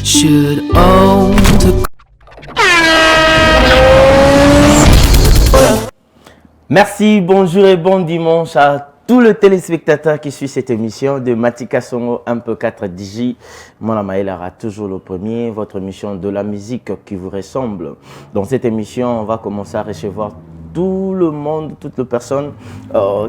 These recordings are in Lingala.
Should own the... Merci, bonjour et bon dimanche à tous les téléspectateurs qui suivent cette émission de Matika Songo un peu 4 DJ. Mon Maël aura toujours le premier, votre émission de la musique qui vous ressemble. Dans cette émission, on va commencer à recevoir tout le monde, toutes les personnes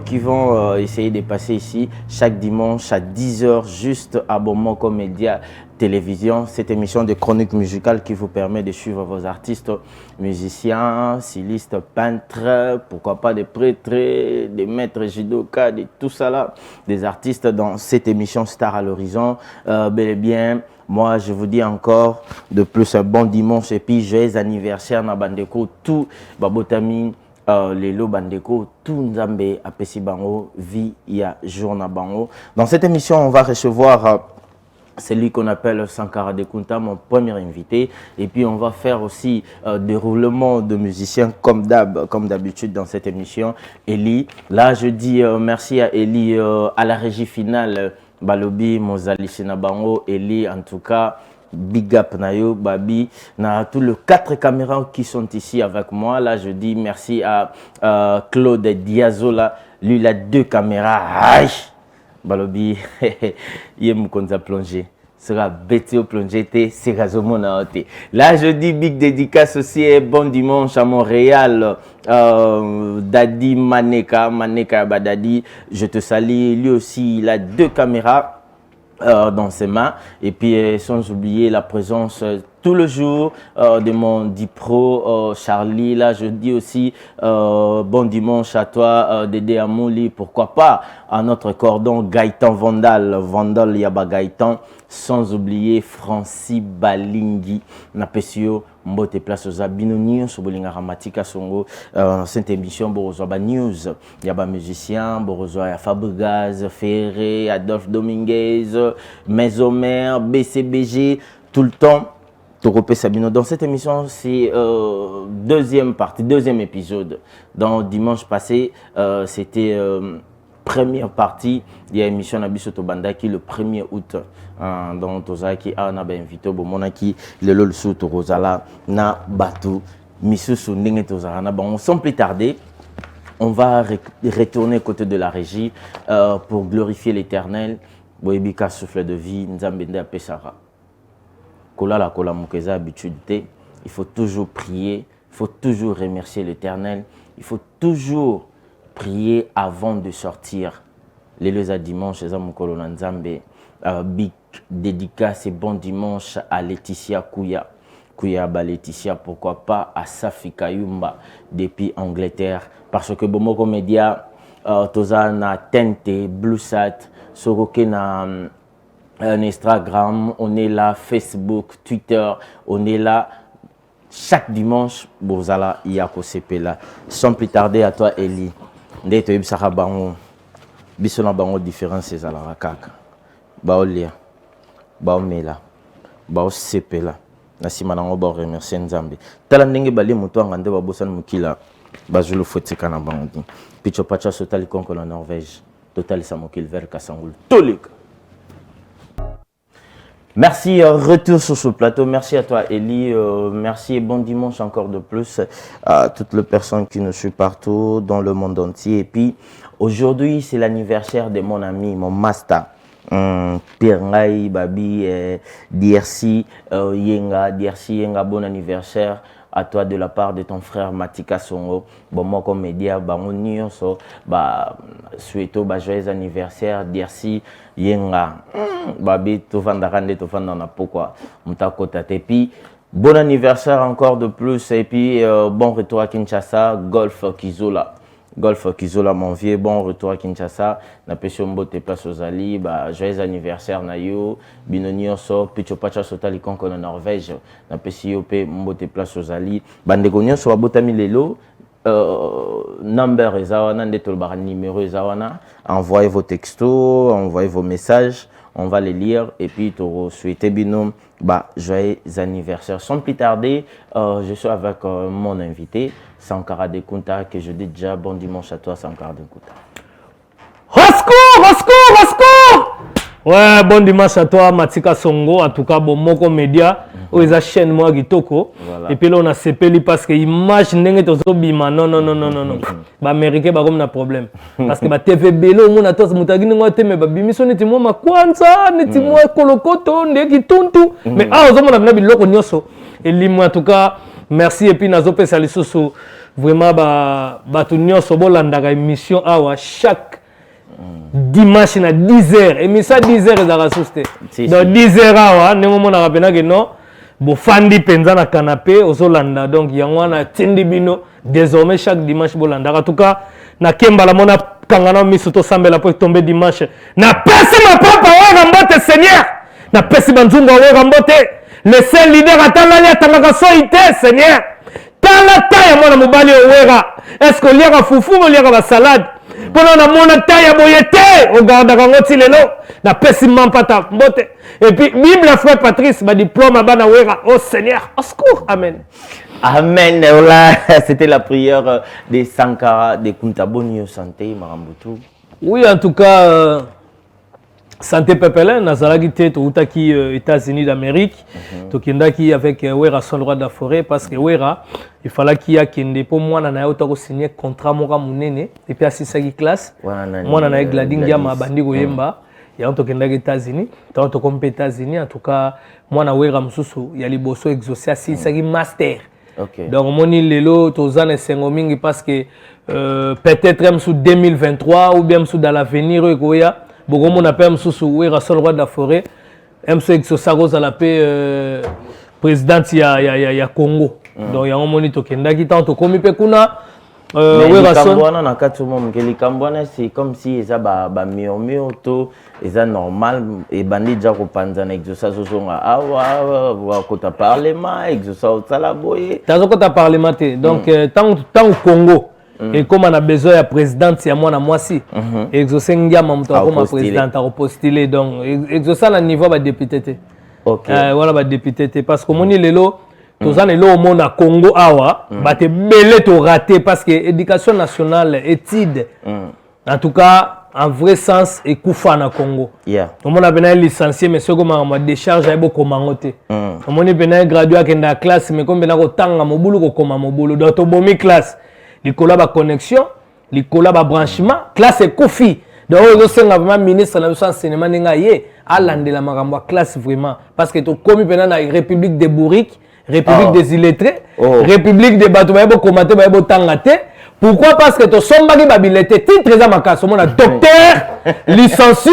qui vont essayer de passer ici chaque dimanche à 10h juste à Bomoko Média Télévision. Cette émission de chronique musicale qui vous permet de suivre vos artistes, musiciens, stylistes, peintres, pourquoi pas des prêtres, des maîtres judoka, de tout ça là, des artistes dans cette émission Star à l'horizon. Bel et bien, moi je vous dis encore de plus un bon dimanche et puis joyeux anniversaire na bandeko tout babotami. Lelo bandeko tout nzambe apesi bango vie ya journa bango. Dans cette émission on va recevoir celui qu'on appelle Sankara Dekunta, mon premier invité, et puis on va faire aussi déroulement de musiciens comme d'habitude dans cette émission. Eli, là je dis merci à Eli à la régie finale Balobi Mozali Sinabango. Eli en tout cas big up Nayo, Babi, na tous les 4 caméras qui sont ici avec moi. Là, je dis merci à Claude Diazola. Lui, il a 2 caméras. Aïe! Balobi, il me compte à plonger. Sera bêté au plongé, c'est Razomona. Là, je dis big dédicace aussi et bon dimanche à Montréal. Dadi Maneka Badadi, je te salue. Lui aussi, il a 2 caméras. Dans ses mains et puis sans oublier la présence tout le jour de mon Dipro Charlie. Là je dis aussi bon dimanche à toi Dédé Amouli, pourquoi pas à notre cordon Gaëtan Vandal Yaba Gaëtan, sans oublier Francis Balingui Napesio Mbote place aux abino news Bolinga Ramatika Songo. Cette émission Borozoa news Yaba musicien Borozoa Fabregas Ferré Adolphe Dominguez Mesomer BCBG tout le temps Torope Sabino. Dans cette émission c'est deuxième partie, deuxième épisode. Dans dimanche passé c'était première partie de l'émission Nabiso Tobandaki le 1er août. Dans Tozaki a invité Bomonaki le lol sous Rosala na Batu Misusu Ndenge Tozarana. Bon, sans plus tarder, on va retourner côté de la régie pour glorifier l'Éternel. Boebika souffle de vie, Nzambende Apesara. Kola la kola mukeza habitude. Il faut toujours prier, il faut toujours remercier l'Éternel, il faut toujours prier avant de sortir. Les dimanche, les Amukolo Nzambe. Big dédicace et bon dimanche à Laetitia Kouyaba Laetitia, pourquoi pas à Safi Kayumba depuis Angleterre, parce que Bomoko Media toza na Tente, Bluesat, Soroke na Instagram, on est là, Facebook, Twitter, on est là chaque dimanche. Bozala Yako Sepela. Sans plus tarder à toi Eli. Ndeto Ibsara Bango. Bisona Bango différence c'est à la kaka. Baolia, Baomela, Baosepela, Nasimanango ba remercier Nzambe. Tala ndenge bali muto ngande babosan mukila, bazulu fotika na bangi. Picho pacha sotali konko la Norvège, total samokil ver kasangul. Tolik. Merci, retour sur ce plateau. Merci à toi Eli, merci et bon dimanche encore de plus à toutes les personnes qui nous suivent partout dans le monde entier. Et puis aujourd'hui c'est l'anniversaire de mon ami, mon master. Pierre Ngai, Babi, DRC Yenga, bon anniversaire à toi de la part de ton frère Matika Songo. Bon, moi comme média, on nyonso, souhaito, joyeux anniversaire, DRC Yenga, Babi, tu vandarande, tu vandana pourquoi, mtakota tepi. Bon anniversaire encore de plus et puis bon retour à Kinshasa, Golf Kizola mon vieux, bon retour à Kinshasa. Na pesio mbote place aux Ali, joyeux anniversaire na yo. Binonio so picho pacha sotali konko na Norvège. Na pesio pe mbote place aux Ali. Bandegonio so abotami lelo. Number ezawana ndeto ba numéro ezawana. Envoyez vos textos, envoyez vos messages. On va les lire et puis te souhaiter binom joyeux anniversaire. Sans plus tarder, je suis avec mon invité Sankara Dekunta, que je dis déjà bon dimanche à toi Sankara Dekunta. Au secours, au secours, au secours! Ouais, bon dimanche à toi, Matika Songo. En tout cas, bon, Moko Média, où ils chaîne moi Gitoko. Et puis là, on a CPL parce que l'image n'est pas bima. Non. Bah, américain, bah, comme on a problème. Parce que bah, TV Bello, on a tous moutagin, on a mais bah, bimission n'est moi ma kwanza, n'est moi kolokoto, n'est qui tuntu. Mais ah, on a bien biloko nyoso. Et l'image, en tout cas, merci. Et puis, nazo pe salisoso. Vraiment, bah, tout nyoso, bon, l'andaka émission, ah, chaque dimanche à 10h et mais ça 10h ils ont ressuscité donc 10h ah ne moment on rappelle que non bon fandi penza na canapé au Zolanda donc yango na tindi bino désormais chaque dimanche bolanda en tout cas na kemba la mona kangana misoto sambela pour tomber dimanche na pesi ma papa wa rambote seigneur na pesi banzungu wa rambote le seul leader atala ya tangaka soite seigneur tala ta ya mona mobali owera est-ce que liaka fufu ou liaka ba salade pendant la monata ya boyete au garde ngoti lelo na pesi mampata mbote et puis bible frère Patrice ma diplôme à bana wera oh Seigneur au secours amen amen. Voilà, c'était la prière de Sankara de Kuntabonio santé Marambutu. Oui, en tout cas santé pepelin nazalaki te toutaki États-Unis d'Amérique tokendaki avec wera son roi de la forêt parce que wera il fallait qu'il y ait kende pour moi na yo to signer contrat moka munene et puis asisaki classe moi na glading ya mabandi ko yemba ya tokendaki États-Unis to kompe États-Unis en tout cas moi na wera mususu ya liboso exaucer asisaki master. Okay. Donc moni lelo tozana sengo mingi parce que peut-être même sous 2023 ou bien sous dans l'avenir koya beaucoup on appelle mususu wera son roi de la forêt MC exaucer à la paix présidente ya Congo. Donc il y a un monito qui est tant comme il peut kuna na katumom que les Cambouana c'est comme si ils a ba murmure to ils a normal et bandi déjà ko panza na exaucer so songa awa ko ta parlement exaucer au salaboye tazo ko ta parlement donc tant au Congo et comme on a besoin de présidente c'est moi na moi si exaucer ngama mto comme présidente à postuler donc exaucer na niveau ba député. OK voilà ba député parce que moni lelo tozan elo au monde à Congo awa bate belé to raté parce que éducation nationale étude en tout cas en vrai sens et koufa na Congo on a bien licencié mais ce comme ma décharge ay boko mangote on est bien gradué à la classe mais comme bien ko tanga mobulu ko koma mobulu donc to bomi classe likola ba connexion likola ba branchement classe et koufi donc on senga vraiment ministre na enseignement ninga ye alandela makambo classe vraiment parce que to komi bien na République des Bourriques République des illettrés, République des bateaux, commenter, tangate. Pourquoi? Parce que tu sombaki babilete, titre za makaso, mon docteur, licencié,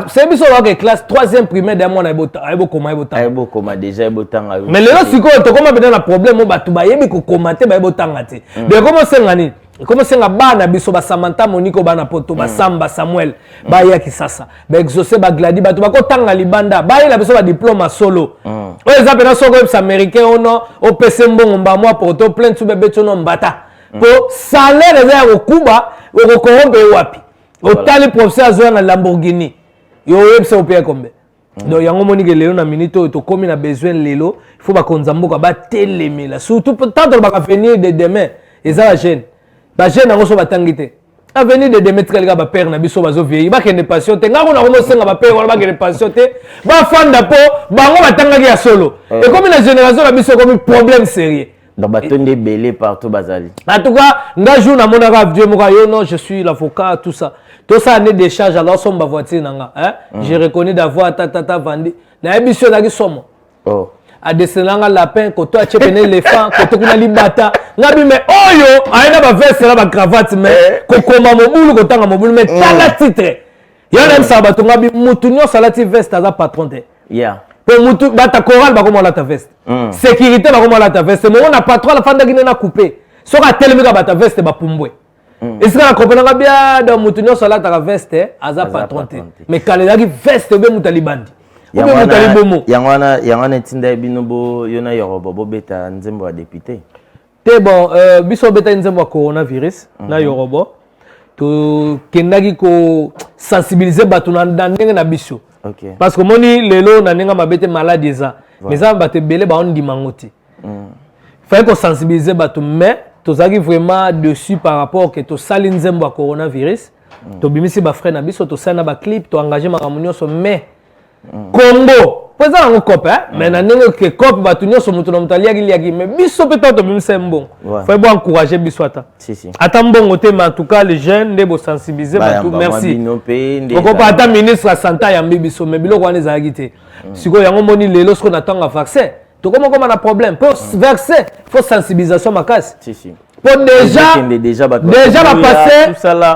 c'est biso wa classe 3e primaire d'un mois na bota, koma déjà botanga. Mais le siko to comment peut un problème batu ba yebi ko commenter ba tangate. De comment sengani? Comment c'est nga bana biso ba Samantha Monico bana poto ba Samba Samuel ba ya kisasa ba exaucer ba gladi ba to ba ko tanga libanda ba la biso ba diplôme solo. O exemple na soko américain ono o pese mbongo mba moi poto plein tu bebe tono mbata. Po salaire za ko kuba o ko korompe wapi. O tali professeur azo na Lamborghini. Yo webse o pia kombe. Donc yango monique lelo na minute to komi na besoin lelo, il faut ba konzamboka ba telemela surtout tant ba ka venir de demain et ça la jeune. Ba jeune ngo so batangite avenir de Demetri Kalika ba père na biso bazo vieillir ba kende passion te ngako na ko senga ba père wala ba kende passion te ba fanda po bango batangaki ya solo et comme la génération na biso comme problème sérieux donc batonde belé partout bazali en tout cas nga jour na mona ka vieux moka yo non je suis l'avocat tout ça année de charge alors somme ba voiture nanga hein j'ai reconnu d'avoir tata vendi na émission na ki somo a descendanga lapin ko to a chepene l'éléphant ko to kuna libata ngabi me oyo aina ba veste la ba cravate mais ko koma mobulu ko tanga mobulu mais tala titre ya même ça ba to ngabi mutunyo salati veste za patron te po mutu bata choral ba ko la ta veste sécurité ba ko la ta veste mais on a patron la fanda gina na couper so ka telemi ka bata veste ba pumbwe est-ce que la comprendre bien dans mutunyo salata ka veste aza patron te mais kalelaki veste be mutalibandi Yangwana tinda binobo yona yorobo bobeta nzembo wa député. Te bon biso beta nzembo wa coronavirus na yorobo to kendaki ko sensibiliser batu na ndenge na biso. Parce que moni lelo na ndenge mabete maladie za. Mais ça bate belé ba on dimangoti. Faut ko sensibiliser batu mais tozaki vraiment dessus par rapport que to sali nzembo wa coronavirus tobimisi ba frère na biso to sana ba clip to engager makambo nyonso mais Congo po eza nango cope mais na ndenge ke cope bato nyonso moto na moto aliaki mais biso mpe to tobimisa mbongo faut bo encourager biso ata ata mbongo te mais en tout cas les jeunes nde bo sensibiliser bato merci okopa ata ministre ya santé ya mbibiso mais biloko wana ezalaki te sikoyo yango moni lelo siko na ntango ya vaccin tokomokoma na problème mpo vaccin faut sensibilisation makasi pour déjà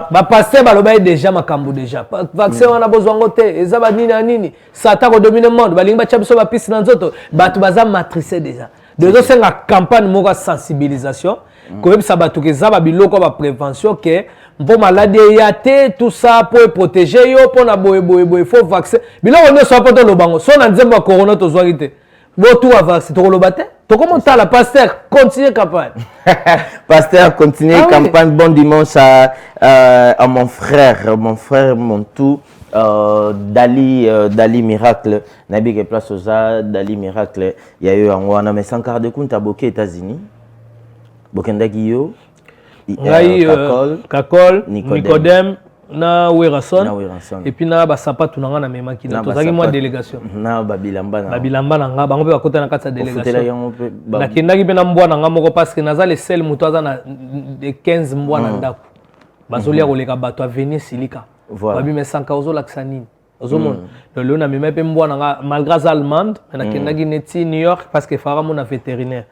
bapaster baloba déjà makambo déjà vaccin wana bozwango te eza banini na nini sata kodomine monde balingi batia biso bapisi na nzoto bato baza matricé déjà dezosenga campagne moko ya sensibilisation koyebisa bato ke eza babiloko ba prévention ke mpo maladi eya te tout ça po eprotéger yo mpona boye faut vaccin biloko nyonso apo tolobango so na nzembo ya corona tozwaki te botu a vaccin tokoloba te tokomota la pasteur continue campagne pasteur continue campagne bon dimanche à mon frère mon tout Dali Miracle nabi ke place oza Dali Miracle ya yo yango wana mais sans quart de compte aboke États-Unis bokendaki yo ngai Kakol Nicodème na Werason et puis na ba sapatu na nga na memaki na tozaki moi délégation na babilamba na nga bango pe bakota na kati ya délégation nakendaki pe na mbwa na nga moko parce que naza le seul moto aza na 15 mbwa na ndako bazolia koleka bato avenir silika babime sanka ozolakisa nini ozomona lelo na mema pe mbwa na nga malgré za allemande nakendaki neti New York parce que fara mona vétérinaire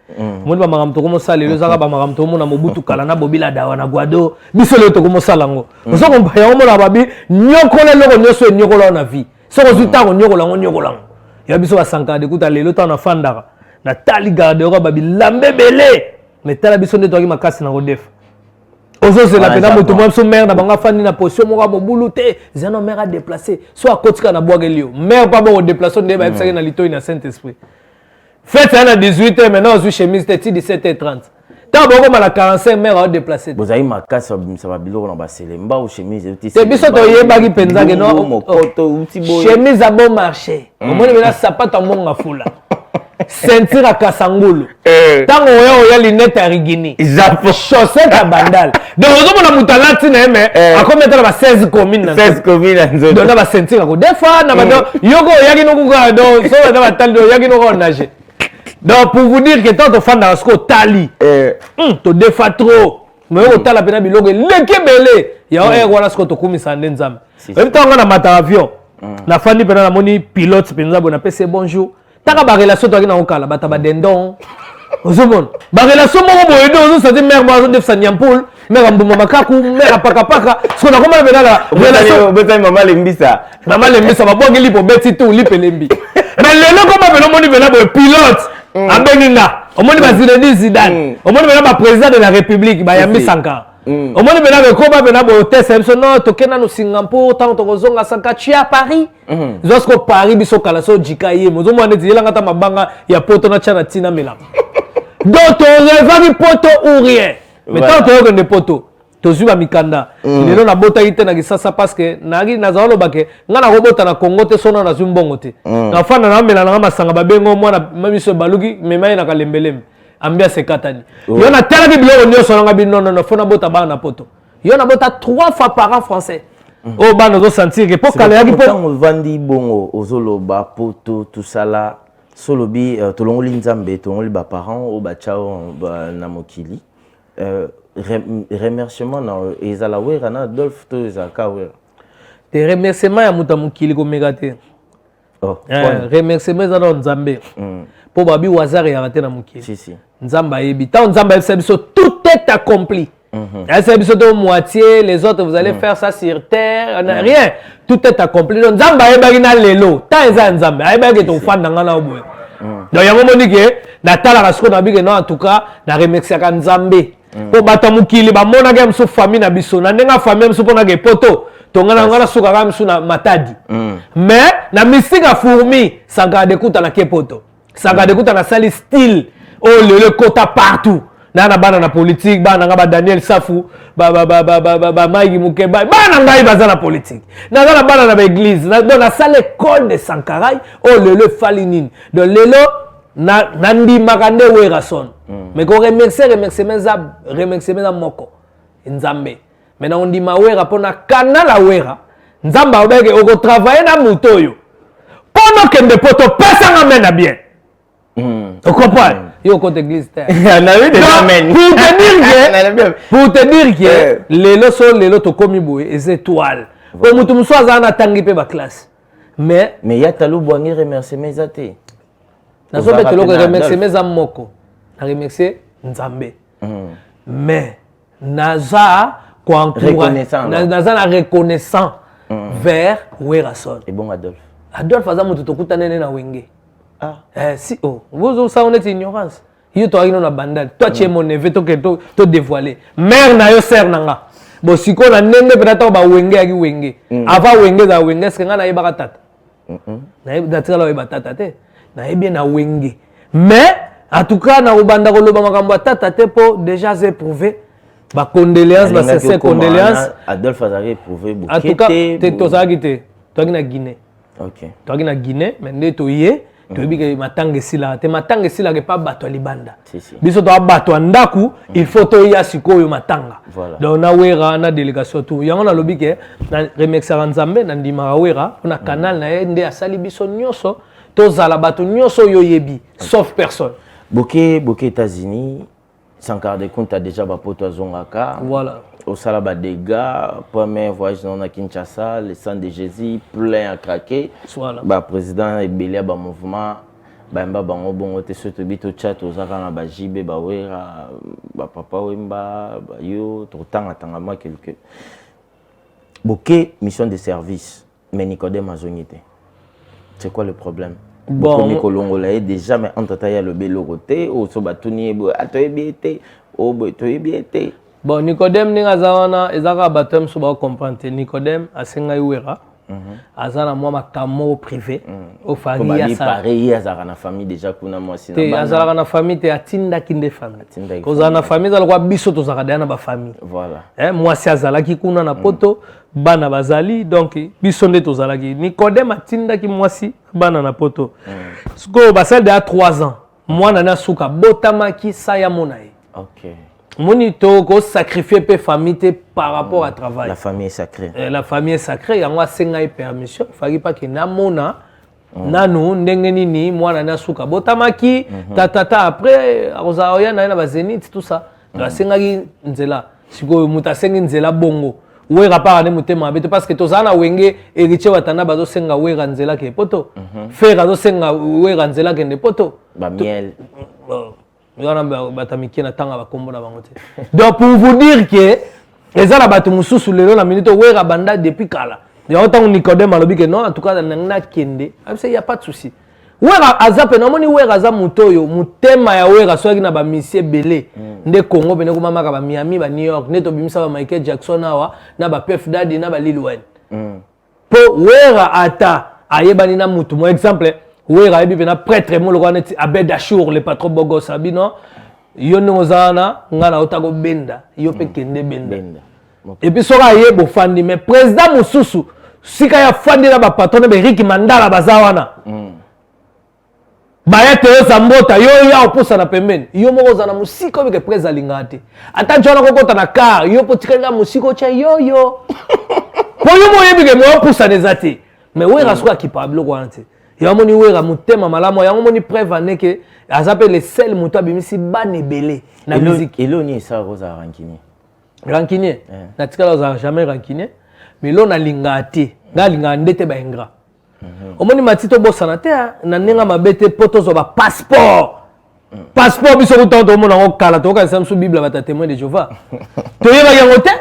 moni ba makambo tokomosala lelo ezaka ba makambo tomona mobutu kala na bobila dawa na gwado biso lelo tokomosala ngo ozokomba yango mona babi nyokola eloko nyonso enyokola na vie soko zutako nyokola ngo nyokola ngo ya biso basanka dekuta lelo tana fandaka na tali garde ora babi lambe belé mais tala biso nde toaki makasi na kodefa ozozela pena moto mwa biso mare na bango afandi na position moko ya mobulu te zeno mare adéplacé so akotika na bwaka elio mare mpa bongo déplace nde bayebisaki na litoi na Saint-Esprit fête ya na 18h maintenant ozwi chemise te ti 17h30 ntango bokoma na 45 mare aodéplacé bozali makasi babimisa babiloko na baselemba o chemise te biso toyebaki mpenzake no chemise a bon marché omoni mena sapato ya mbongo afula ceinture à Kasangulu. Tant on a lunette à Rigini. Chaussette à Bandal. Donc on a moutalati mais à combien de temps 16 communes 16 communes donc on a ceinture à des fois na yoko yaki no kuga donc so na tal do yaki no nager. Donc pour vous dire que tant on fan dans ce tali to defa trop mais on tala pena bilogo lekebele ya o wana ce to kumisa ndenzam. Même temps on a mata avion na fandi pena na moni pilote penza bona pese bonjour. Taka ba relation to na okala bata ba dendon ozomon ba relation mo boye do ozo sati mère mo def sa nyampoul mère mbuma makaku mère paka so na koma bena la relation beta mama lembisa ba boge lipo beti tout lipe lembi mais lelo koma beno moni bena bo pilote ambeninga omoni ba Zinedine Zidane omoni bena ba président de la République ba Yambi Sankara omoni bena be koba bena bo test so no tokena no Singapour tant to kozonga sanka tu à Paris zosko Paris biso kala so jika ye mozo mwana zilanga ta mabanga ya poto na chana tina mela donc to revaki poto ou rien mais tant to que poto to zuba mikanda lelo na bota ite na kisasa parce que nagi na zalo bake ngana robota na Congo te sona na zumbongo te na fana na mela na masanga babengo mwana mamiso baluki memai na kalembelem ambiance katani yo na tela bi biloko nyonso nga bi non fona bota ba na poto yo na bota 3 fois par an français oh bana zo sentir que pour kala yaki pour vandi bongo ozoloba poto tout ça là solobi tolongoli nzambe tolongoli ba parents o ba chao na mokili remerciement na ezala wera na Adolphe to ezaka wera te remerciement ya muta mokili ko megate remerciement za na nzambe po babi wazare ya raté na mokili si nzamba yebi ta nzamba biso tout est accompli. C'est de moitié, les autres vous allez faire ça sur terre, rien, tout est accompli. Donc nzamba yebi na lelo, ta eza nzamba, yebi to fan nga na oboye. Donc yango moni ke na tala rasko na bi ke non en tout cas na remercier ka nzambe. Po bata mukili ba mona ke mso famille na biso, na ndenga famille mso pona ke poto. Tongana ngana suka ka mso na matadi. Mais na misika fourmi, ça garde kuta na ke poto. Ça garde kuta na sali style. Oh le quota partout. Nana bana na politique, bana nga ba Daniel Safu, ba Maïgi Mukeba, bana ngai baza na politique. Nana bana na église, na salle école de Sankarai, oh le falinine. Donc lelo nandi makande werason. Mais ko remercier meza moko. Nzambe. maintenant on dit ma wera pona canal la wera nzamba obeke oko travailler na mutoyo pendant que des potos pesa nga mena bien tu comprends yo côté église terre pour te dire que les leçons to komi boye les étoiles pour mutu muso azana tangi pe ba classe mais ya talo boangi remercier mes athées nazo betelo ko remercier mes amoko na remercier nzambe mais naza quoi naza na reconnaissant vers Werason et bon Adolphe aza mutu tokutana na wenge si vous ça on est ignorance yo to agino na bandal toi tu es mon neveu to dévoiler mère na yo sœur nanga bo siko na ndenge peut-être ba wenge aki wenge ava wenge za wenge est-ce que nga na yeba tata na yeba tata la tata te na yeba na wenge mais en tout cas na obanda ko loba makambo tata te po déjà c'est prouvé ba condoléances ba c'est condoléances Adolphe a éprouvé beaucoup en tout cas to ça gité to na Guinée OK to na Guinée mais ndé to yé to bi ke matanga sila te matanga sila ke pa bato libanda biso to bato ndaku il faut to ya sikoyo matanga donc na wera na délégation tout yango na lobi ke na remercier Nzambe na ndima wera na canal na ndé asali biso nyoso to zala bato nyoso yo yebi sauf personne Boké États-Unis sans garder compte a déjà bapoto zongaka voilà au salaba des gars premier voyage dans Kinshasa le sang de Jésus plein à craquer voilà ba président ebelé ba mouvement ba mba bango bongo te soto bito chat ozaka na ba jibe ba wera ba papa wemba ba yo to tanga moi quelque Boké mission de service mais Nicodème azongité c'est quoi le problème bon Nicolongola déjà mais entre taille le belo côté au so batuni atoyebiete o botoyebiete bon Nicodème ninga zawana ezaka batem so ba comprendre Nicodème asenga wera azana moi makamo privé au famille ya ça pareil azaka na famille déjà kuna moi sina ba azaka na famille te atinda kinde famille ko na famille zala kwa biso to zaka na ba famille voilà moi si azala ki kuna na poto bana bazali donc biso nde to zala ki Nicodème atinda ki moi si bana na poto sko ba celle de 3 ans moi na suka botamaki sa ya monae OK monito ko sacrifier pe famille par rapport à travail la famille est sacrée la famille est sacrée yango asenga permission faki pa ke na mona nanu ndenge nini mwana na suka botamaki tata après akozaoya na ba zénith tout ça donc asenga nzela siko mutasengi nzela bongo wera pa ne mutema beto parce que tozana wenge héritier watana bazo senga wera nzela ke poto frère azo senga wera nzela ke ne poto ba miel donc pour vous dire que les ala bato mususu lelo na minute wera banda depuis kala ya autant Nicodème alobi que non en tout cas na kende il y a pas de souci wera azape na moni wera za mutoyo mutema ya wera soki na ba misie belé nde Congo bene ko mama ba Miami ba New York neto bimisa ba Michael Jackson awa na ba Puff Daddy na ba Lil Wayne po wera ata ayebani na mutu mo exemple wera ebi bena prêtre mo lokwa neti Abed Achour le patron Bogos abino yo nozana ngana otako benda yo pe kende benda et puis soka yebo fandi mais président mususu sika ya fandi na ba patron be Rick Mandala bazawana baya te zambota yo ya oposa na pembeni yo moko zana musiko bike président lingate ata jona kokota na car yo potikanga musiko cha yo po yo mo yebike mo oposa nezati mais wera soka capable ko anti yamoni wera mutema malamo yamoni preuve aneke azape le sel muto abimisi banebele na musique eloni ça rosa rancunier na tikala za jamais rancunier mais lo na lingati nga linga ndete ba ingra omoni matito bosana te na nenga mabete poto zo ba passeport biso kutanto mona ngo kala to ka samsu bible ba témoin de Jéhovah to yeba yango te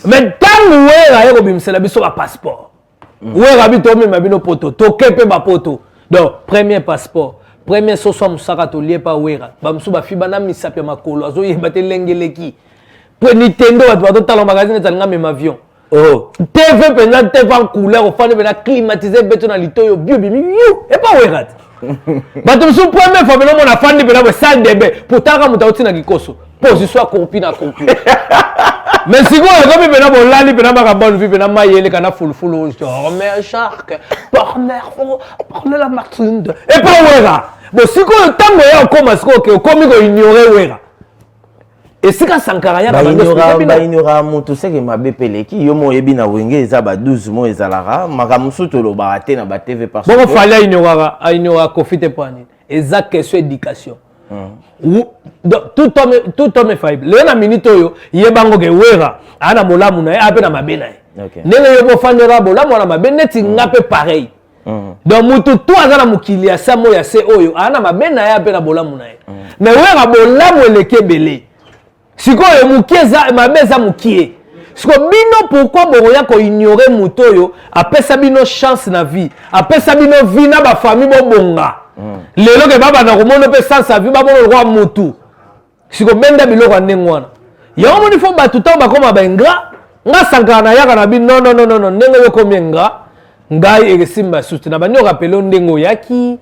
mais tangu wera yeko bimsela biso ba passeport wera bito mema bino poto to kepe ba poto donc premier passeport premier soso musaka to lié pa wera ba musu ba fiba na misape makolo azo yeba te lengeleki po Nintendo bato tala magazine talinga même avion TV penza TV en couleur au fond bena climatiser beto na litoyo bio bimi et pas wera bato musu premier fois beno mona fandi bena ba salle de bain potaka mutauti na kikoso position corpi na corpi mais si vous avez bien bon là, il a bonne vie, il a maillé kana full mais shark, parle la Martine et pas wera. Bon si vous temps encore masco que comme il ignorer wera. Et si quand Sankara ya ignora mutu c'est que mabe peleki yo mo yebi na wenge eza ba 12 mois ezalara makamusu to lo baraté na ba TV parce bon fallait ignora Kofite Poani eza question éducation. Tout homme est faillible. Le na minute oyo yebango ke wera ana molamu na ape na mabe na ye. Ndenge yo bo fandera bolamu na mabe neti ngape pareil. Donc mutu to azana mukili ya samo ya se oyo ana mabe na ye ape na bolamu na ye. Mais wera bolamu eleke belé. Sikoyo mukieza mabeza mukie. Siko bino pourquoi boroya ko ignorer mutoyo apesa bino chance na vie. Apesa bino vie na ba famille bo bonga. Lelo ke baba na komono pe sans sa vie ba bono roi mutu. Siko benda biloko ndengwana. Yango moni fo batuta ba koma ba ingra. Nga Sankara na yaka na bi non ndenge yo komenga. Ngai esimba suti na banyo rappelé ndengo yaki.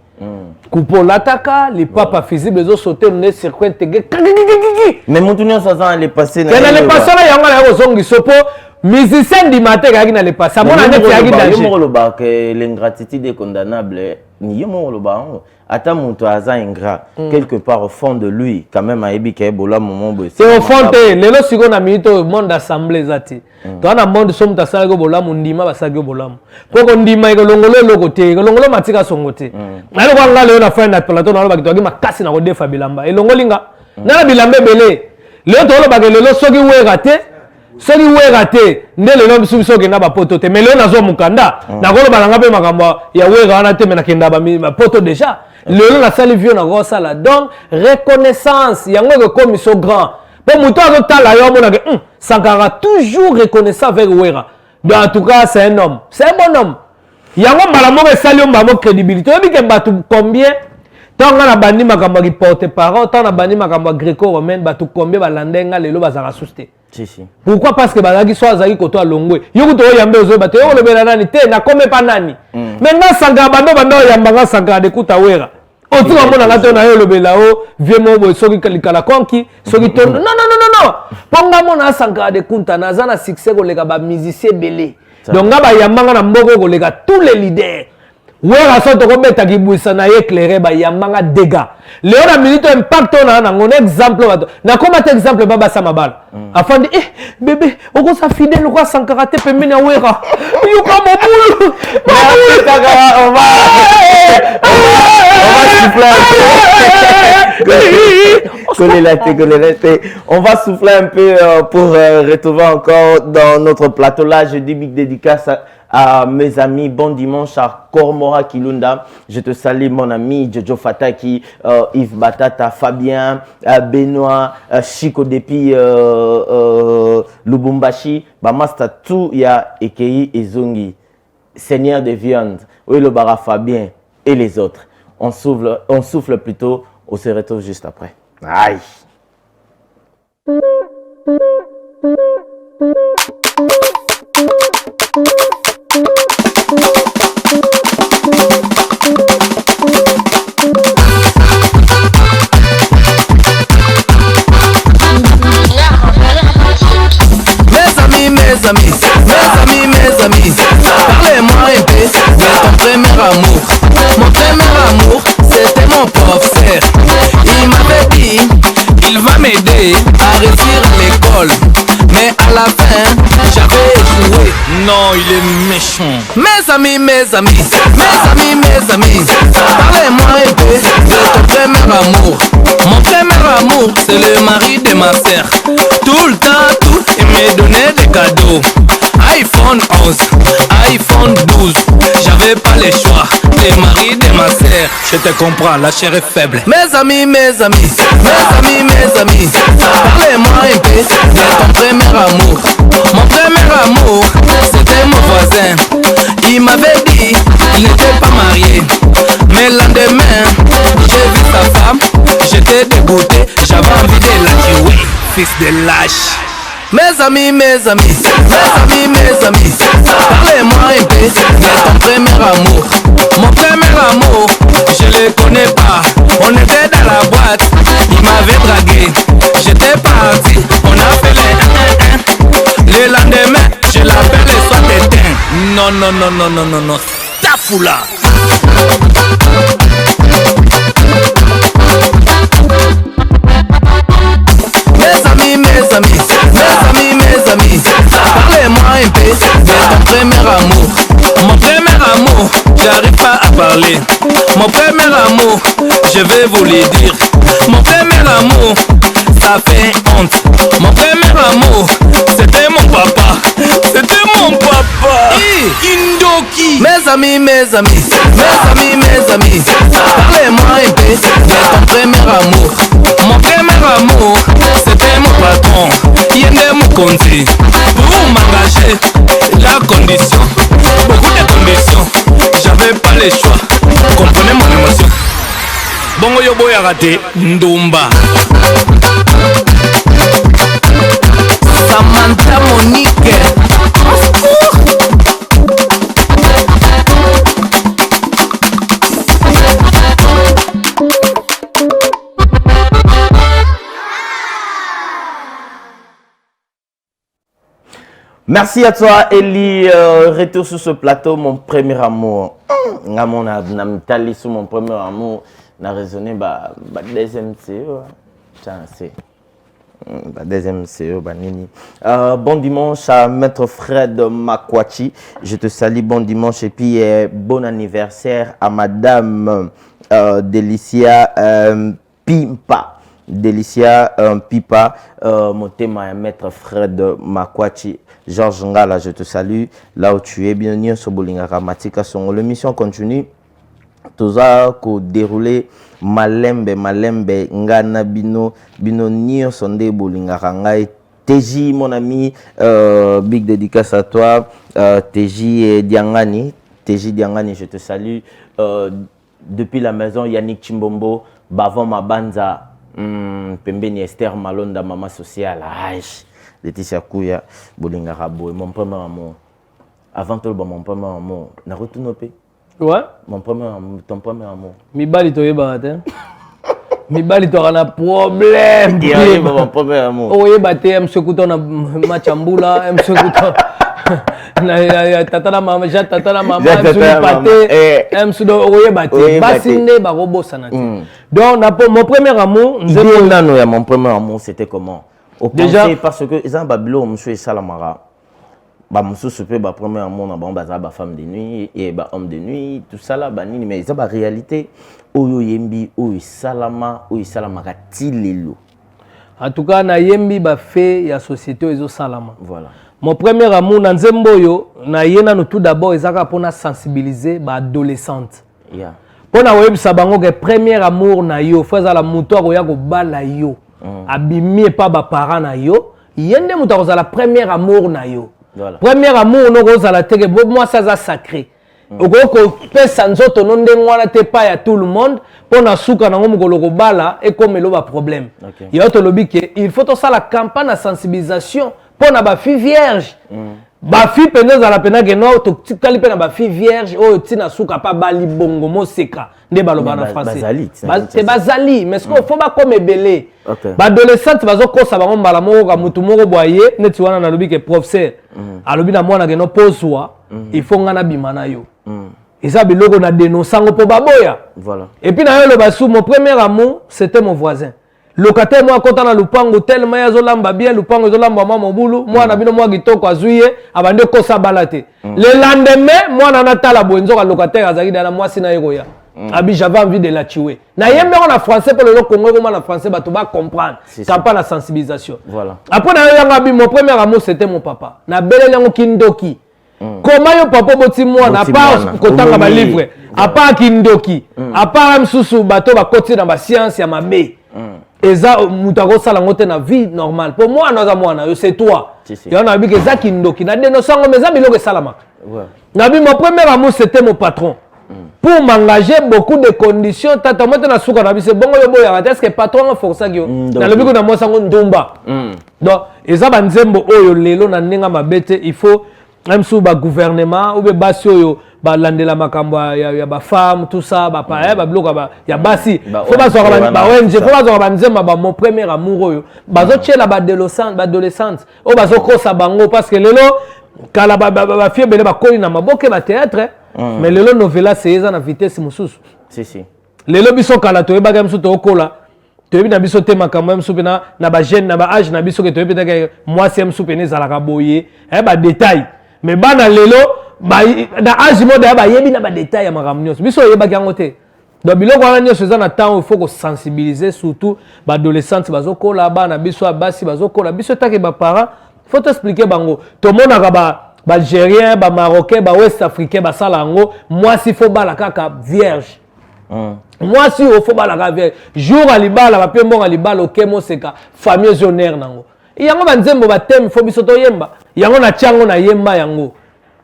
Coupo l'ataka, les papas visibles les autres sauter le circuit intégré. Mais mon tournoi ça ça allait passer na. Quand les passants là yanga la zongi sopo musicien du matin qui na les passer. Mon année qui a gagné danger. Yo mo lo ba que l'ingratitude est condamnable. Ni yo mo lo ba. Attends mon toi aza ingrat quelque part au fond de lui quand même a ebi ke bola moment bo. C'est au fond te lelo siko na minute monde assemblée zati. To na monde somme ta sala go bola mundima basaki bola. Poko ndima iko longolo lokote, longolo matika songote. Na lo kwanga leo na fin na plateau na lo ba kitwaki makasi na ko defa bilamba. Elongolinga. Na bilamba belé. Leo to lo ba ke lelo soki wera te. Soki wera te nde lelo bisu soki na ba poto te. Mais leo na zo mukanda. Na ko lo balanga pe makambo ya wera na te me na kenda ba poto déjà. Le la salle vieux na rosala donc reconnaissance yango que comme so grand pour muto azota la yo mona que Sankara toujours reconnaissant avec Wera donc en tout cas c'est un homme c'est un bon homme yango malamo que salio mbamo crédibilité obi ke batu combien tant na bandi makambo ki porte parole tant na bandi makambo gréco romaine batu combien balandenga lelo bazaka souste. Si. Pourquoi? Parce que bazaki so azaki koto alongwe yo kuto yambe ozo bato yo lobela nani te na comme pas nani maintenant Sankara bando yambanga Sankara de kuta Wera otu amona ngato na yo lobela o vie mo soki kalikala konki soki to non ponga mona Sankara de kunta na zana succès ko leka ba musicien belé donc ngaba yambanga na mboko ko leka tous les leaders Wera so to ko beta ki buisa na éclairer ba yambanga dégâts leo na minute impact on na ngone exemple bato na koma te exemple baba samabala afandi bébé oko sa fidèle ko Sankara te pembeni ya Wera yo ka mobulu on va on va souffler un peu pour retrouver encore dans notre plateau là. Je dis big dédicace à mes amis. Bon dimanche à Kormora Kilunda. Je te salue mon ami Jojo Fataki, Yves Batata, Fabien, Benoît, Chico depuis Lubumbashi. Bamasta tout ya Ekei Ezongi, Seigneur de viande, oui le bara Fabien et les autres. On souffle plutôt. On se retrouve juste après. Aïe. Mes amis, parlez-moi un peu de ton premier amour. Mon premier amour, c'était mon professeur. Il m'avait dit, il va m'aider à réussir l'école. Mais à la fin, j'avais échoué. Non, il est méchant. Mes amis, parlez-moi un peu de ton premier amour. Mon premier amour, c'est le mari de ma sœur. Tout le temps, il me donnait des cadeaux. iPhone 11, iPhone 12, j'avais pas le choix. Le mari de ma sœur, je te comprends, la chair est faible. Mes amis, parlez-moi un peu de ton premier amour. Mon premier amour, c'était mon voisin. Il m'avait dit, il n'était pas marié. Mais le lendemain, j'ai vu sa femme, j'étais dégoûté, j'avais envie de la tuer, fils de lâche. Mes amis, parlez-moi un peu de ton premier amour. Mon premier amour, je le connais pas. On était dans la boîte, il m'avait dragué. J'étais parti, on a fait les 1-1-1. Le lendemain, je l'appelle et soit éteint. Non, ta foula. Mes parler. Mon premier amour, je vais vous le dire. Mon premier amour, ça fait honte. Mon premier amour, c'était mon papa. C'était mon papa. Indoki. Mes amis, mes amis, mes amis, mes amis, parlez-moi un peu de ton premier amour. Mon premier amour, c'était mon patron. Yende Mukonzi. Pour m'engager, la condition, beaucoup de conditions. J'avais pas le choix. Comprenez mon émotion. Bongo yobo ya raté, Ndumba. Samantha Monique. Merci à toi, Eli. Retour sur ce plateau, mon premier amour. Sur mon premier amour, n'a raisonné, deuxième CEO. Deuxième CEO, Nini. Bon dimanche à Maître Fred Makwachi. Je te salue, bon dimanche et puis bon anniversaire à Madame Delicia Pimpa. Delicia Pipa, mon thème est Maître Fred Makwachi. Georges Ngala, je te salue. Là où tu es, bienvenue sur Bolingaka Matika Songo. L'émission continue. Toza ko déroulé malembe ngana bino niyo sonde Bolingaka ngai. TJ mon ami, big dédicace à toi. TJ Diangani, je te salue. Depuis la maison Yannick Chimbombo, Bavon Mabanza. Pembeni Esther Malonda, maman sociale, Laetitia Kouya, Bolingaka Boy, mon premier amour. Avant tout, mon premier amour. Naruto Nope. Ouais. Mon premier amour, ton premier amour. Mibali to yebate. Mibali to ana problème. Mon premier amour. Oh yebate, M. Kouton na Machambula, M. Kouton. Tata na mama, donc mon premier amour, mon premier amour c'était comment? Déjà parce que ils ont babilo monsieur Salamara. Monsieur super premier amour na ba femme de nuit et homme de nuit tout ça là nini mais ils ont réalité oyo yembi oyo salama tilelo. En tout cas na yembi ba fait ya société ezo salama. Voilà. Mon premier amour, na nzemboyo, na yena tout d'abord, ezaka pona sensibiliser ba adolescente. Yeah. Pona webisa bango ke premier amour na yo, faza la muto akoya ko bala yo. Abimi pa ba parents na yo, yende muto akoza la premier amour na yo. Voilà. Premier amour no koza la teke moi ça za sacré. Okoko pesa nzoto no ndengwana te pa ya tout le monde, pona suka na ngomo ko bala et comme lo ba problème. Okay. Yo to lobi ke il faut to ça la campagne de sensibilisation. Pour na fille vierge, fille pendant la pena que non, tu calipe na fille vierge, oh tina suka pa bali bongo mo seka, ne baloba na français. C'est bazali, mais ce qu'il faut pas comme belé. Adolescente bazo ko sa bango mbala moko ka mutu moko boye, neti wana na lobi ke professeur. Alobi na mwana ke no poswa, il faut ngana bimana yo. Et ça biloko na dénonçango po baboya. Voilà. Et puis na yo le basu, mon premier amour, c'était mon voisin. Locataire moi quand on a lupango tellement yazo lamba bien lupango zo lamba mama mobulu moi na bino moi kitoko azuye abande ko sa balate le lendemain moi na natala bonzo ka locataire azaki na moi sina yekoya abi j'avais envie de la tuer na yembe on a français pour le Congo comment na français ba to ba comprendre ça pas la sensibilisation. Voilà. Après na yanga bi mon premier amour c'était mon papa na belele yango kindoki comment yo papa boti moi na pas kotanga ba livre à part kindoki à part msusu bato ba koti na ba science ya mabe. Et ça, moutako salangote na vie normale. Pour moi, c'est toi. Il y en a qui ça qui ndoki. Na dénonçant mais ça biloko salama. Nabi mon premier amour c'était mon patron. Pour m'engager beaucoup de conditions, tata moi na suka nabi c'est bon yo boya. Est-ce que patron a forcé yo? Na lobi ko na moi sango ndumba. Donc, et ça banzembo oyo lelo na ninga mabete, il faut même sous ba gouvernement ou be basi oyo ba landela makambo ya ba femme tout ça ba pa ba bloka ba ya basi faut ba zora ba ONG faut ba zora ba nzemba ba mon premier amour oyo ba zo tchela ba adolescente o ba zo kosa bango parce que lelo kala ba fie bele ba koli na maboke ba théâtre mais lelo novela c'est na vitesse mususu si lelo biso kala to ba gamsu to kola to bi na biso te makambo msupe na ba jeune na ba âge na biso ke to bi te moi c'est msupe ne zala ka boye ba détail mais bana lelo na âge mode ba yebi na ba détail ya makamnyo biso yeba ki ngote donc biloko wana nyonso eza na temps il faut ko sensibiliser surtout ba adolescents bazokola bana biso basi bazokola biso take ba parents faut t'expliquer bango to monaka ba Algérien, ba Marocain, ba Ouest Africain, ba Salango, moi si faut bala kaka vierge. Moi si faut bala kaka vierge. Jour à libala, ba pembo à libala ok mo seka famille zonaire nango. Yango ba nzembo ba thème faut biso to yemba. Yango na tiango na yemba yango.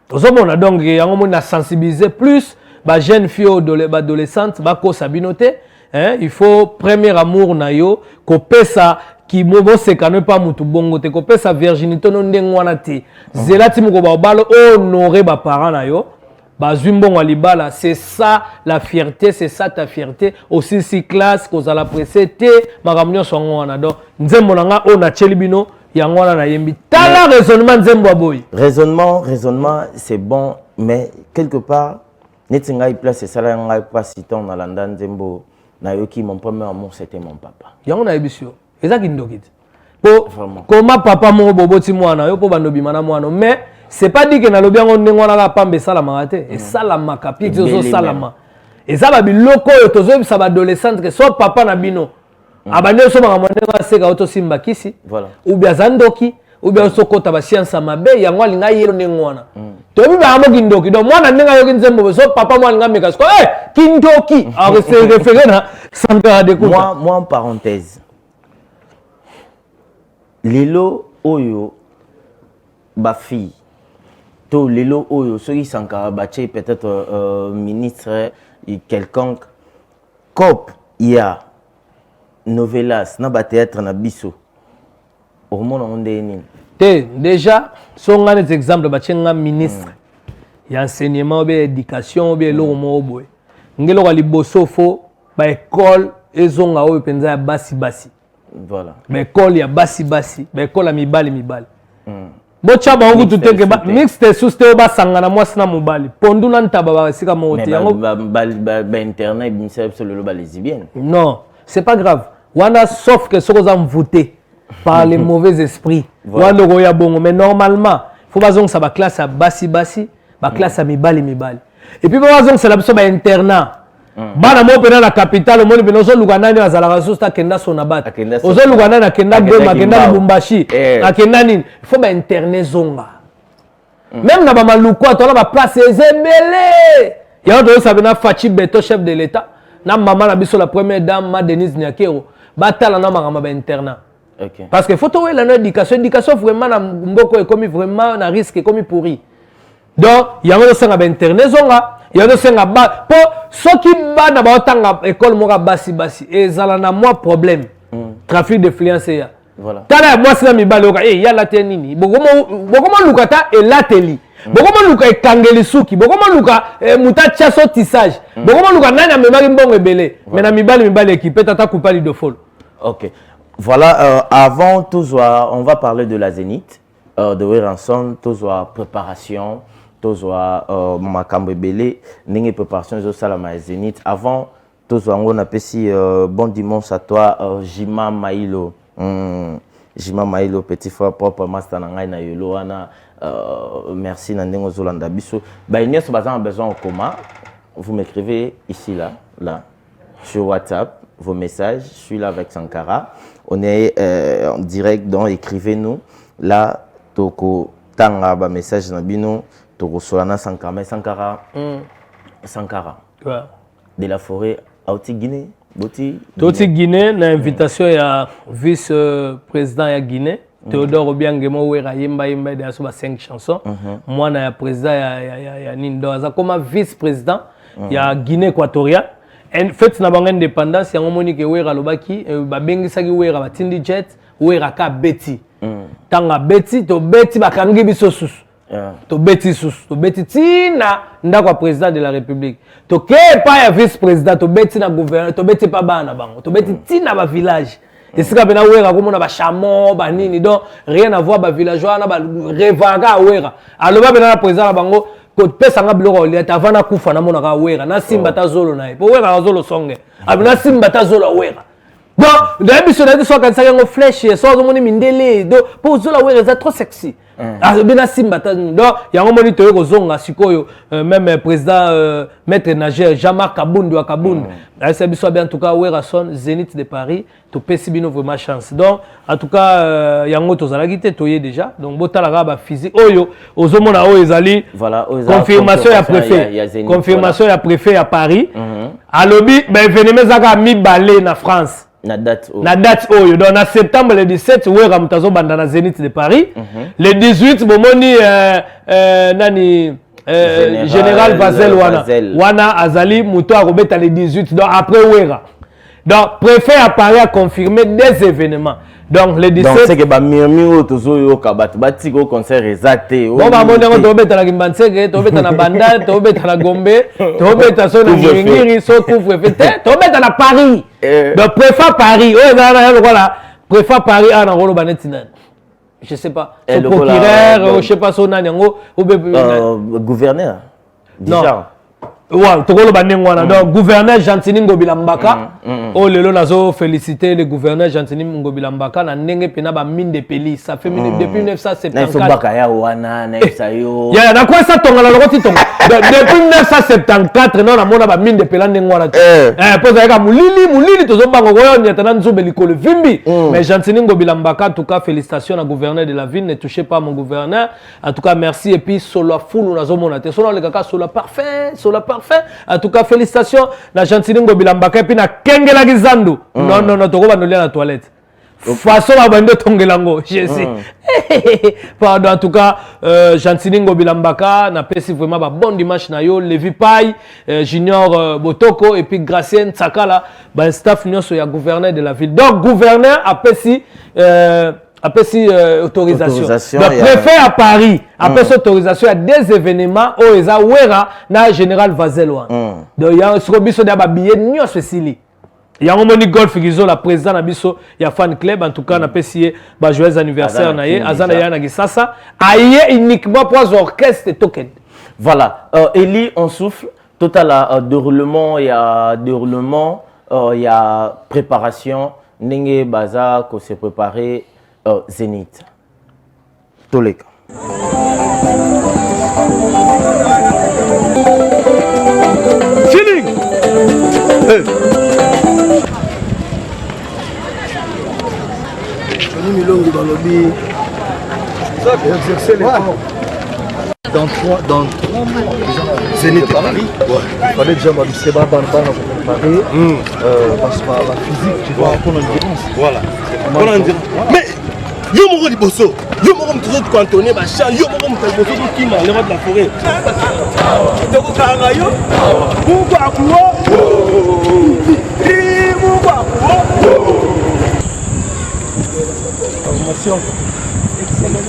Tozomona donc yango mo na sensibiliser plus ba jeune fille ba adolescente ba ko sabinote, hein, il faut premier amour na yo ko pesa qui mobo seka ne pas mutu bongo te ko pesa virginité no ndengwana te zelati moko ba balo honorer ba parents na yo ba zumbongo alibala c'est ça la fierté c'est ça ta fierté aussi si classe ko za la précédé makamnyo songwana donc nzembo nanga o na chelibino yangwana na yembi tala raisonnement nzembo boy raisonnement c'est bon mais quelque part netinga i place ça la ngai pas citant na landa nzembo na yoki mon premier amour c'était mon papa yango na ebisio ezaki ndokiti po comment papa mo boboti mwana yo po banobi mana mwana mais c'est pas dit que na lobi yango ndengwana ka pambe sala marate et sala makapi zo salama eza ba biloko yo tozo bisa ba adolescente que so papa na bino abane so mama ndengwa seka auto simba kisi voilà ou bien zandoki ou bien so kota ba science mabe yango alinga yelo ndengwana to bi ba mo kindoki donc mwana ndenga yo kinzembo so papa mo alinga meka ko kindoki alors c'est référé na Sankara de moi en parenthèse lelo oyo ba fille to lelo oyo soki Sankara bache peut-être ministre quelconque cop il y a novelas na ba théâtre na biso au monde on nini te déjà so ngane exemple bache nga ministre ya enseignement be éducation be lo mo boy ngelo ka liboso fo ba école ezonga oyo penza ya basi voilà mais école ya basi mais école ya mibali bo chaba ngo tuteke mixte suste ba sangana mwasi na mobali pondu na ntaba ba sika mote yango ba internet bimsep sur le ba lesbienne non c'est pas grave wana sauf que ce qu'on voté par les mauvais esprits wana go ya bongo mais normalement faut bazong ça ba classe à basi ba classe à mibali et puis bazong c'est la biso ba internat bana mo pena la capitale mo bino so lugana ni azala ressource ta kenda sona bat ozo lugana na kenda Goma kenda Lubumbashi na kenda nini il faut ba internet zonga même na ba maluko to na ba place ezebele ya to sabina Fachi Beto chef de l'état na maman na biso la première dame ma Denise Nyakero batala na mangama ba internat parce que faut to la éducation vraiment na mboko e comme vraiment na risque comme pourri donc yango sanga ba internet zonga yango senga ba po soki bana ba otanga école moka basi ezala na moi problème trafic d'influence ya voilà tala moi sina mibale oka ya la tenini bokomo lukata et lateli bokomo luka ekangeli suki bokomo luka muta chaso tissage bokomo luka nani amemaki mbongo ebele mais na mibale équipe tata coupa li de folle. OK voilà avant tous on va parler de la Zénith de Weranson tous préparation tozwa makambo ebele ndenge préparation zo sala ma Zénith avant tozwa ngo na pesi bon dimanche à toi Jima Mailo petit frère propre master na ngai na yolo wana merci na ndenge zolanda biso ba nyes bazan besoin en commun vous m'écrivez ici là sur WhatsApp vos messages je suis là avec Sankara on est en direct donc écrivez-nous là toko tanga ba message na bino Solana Sankara ouais. De la forêt Auti Guinée Toti Guinée na invitation ya vice-président ya Guinée Théodore Obiangemo wera yemba de asoba 5 chansons moi na ya président ya Nindo aza comme vice-président ya Guinée équatoriale en fait na bango indépendance yango monique wera lobaki ba bengisaki wera batindi jet wera ka beti tanga beti to beti bakangi biso susu to beti tina ndako président de la république to ke pas ya vice président to beti na gouverneur to beti pa bana bango to beti tina ba village et sika bena wera komona ba chamo ba nini donc rien à voir ba villageois na ba revaga wera aloba bena président na bango ko pesa nga biloko oli ata vana kufa na mona ka wera na simba ta zolo na po wera zolo songe abina simba ta zolo wera Bon, d'ailleurs, biso na dit soit quand ça y flèche, soit on moni mindele, do pour zola ouais, c'est trop sexy. Ah, bien simba donc y a un moment to ko zonga sikoyo même président maître nageur Jean-Marc Kabundu wa Kabundu. C'est biso bien en tout cas Werason Zénith de Paris, to pesi bino vraiment chance. Donc en tout cas yango to zala gité toyé déjà. Donc botala ba physique oyo ozomona oyo ezali voilà confirmation ya préfet. Confirmation ya préfet à Paris. À lobby ben événement zaka mi balé na France. Na date oyo donc en septembre le 17 wera mutazo banda na Zénith de Paris. Le 18 bomoni nani général Vazel wana azali muto akobeta le 18 donc après wera. Donc préfet à Paris a confirmé des événements. Donc le 17 donc c'est que ba mirmi tozo yo kabat batiko concert exacté bon ba monengo to beta na kimbanseke to beta na banda to beta na Gombe to beta so na ngiri so couvre fête to beta na Paris donc préfet Paris voilà préfet Paris ana rolo banetina je sais pas son procureur je sais pas son nango ou gouverneur déjà ouais tokolo banengwana donc gouverneur Gentini Ngobila Mbaka oh lelo nazo féliciter le gouverneur Gentini Ngobila Mbaka na ndenge pena ba mine de Peli ça fait depuis 1974 na sobaka ya wana na isayo ya na quoi ça tonga la lokoti tonga depuis 1974 non na mona ba mine de Pela ndengwana pose avec mulili tozo bango koyo nyatana nzube likolo vimbi mais Gentini Ngobila Mbaka en tout cas félicitations à gouverneur de la ville, ne touchez pas mon gouverneur en tout cas merci et puis solo fulu nazo mona te solo le kaka solo parfait en tout cas félicitations na Gentini Ngobila Mbaka et puis na Kengela Gizandu non toko bandolia na toilette façon la bande tongelango je sais pardon en tout cas Gentini Ngobila Mbaka na pesi vraiment ba bon dimanche na yo Levi Pai Junior Botoko et puis Gracien Tsakala ba staff nyonso ya gouverneur de la ville donc gouverneur a pesi autorisation. Le préfet à Paris a pris autorisation à des événements où ils ont na général Vazeloan. Donc il y a ce biso de billet nyo spéciali. Il y a un moni golf gizo la président na biso il y a fan club en tout cas na pesier ba joyeux anniversaire na ye azana ya na gisasa aye uniquement pour orchestre token. Voilà, Eli on souffle total déroulement il y a préparation nenge baza ko se préparer Zénith. Tous les cas. Feeling. Hey. Milongo dans le lobby. Exercer les corps. Dans 3 mois, Zénith de Paris. Il fallait déjà m'habiller Paris. Parce que la physique, tu vois, pour l'endurance. Voilà. Mais yo moko liboso, yo moko mtozo cantonné ba champ, yo moko mtozo kima le roi de la forêt. Toko kanga yo. Pourquoi quoi? Pourquoi quoi? Formation. Excellent.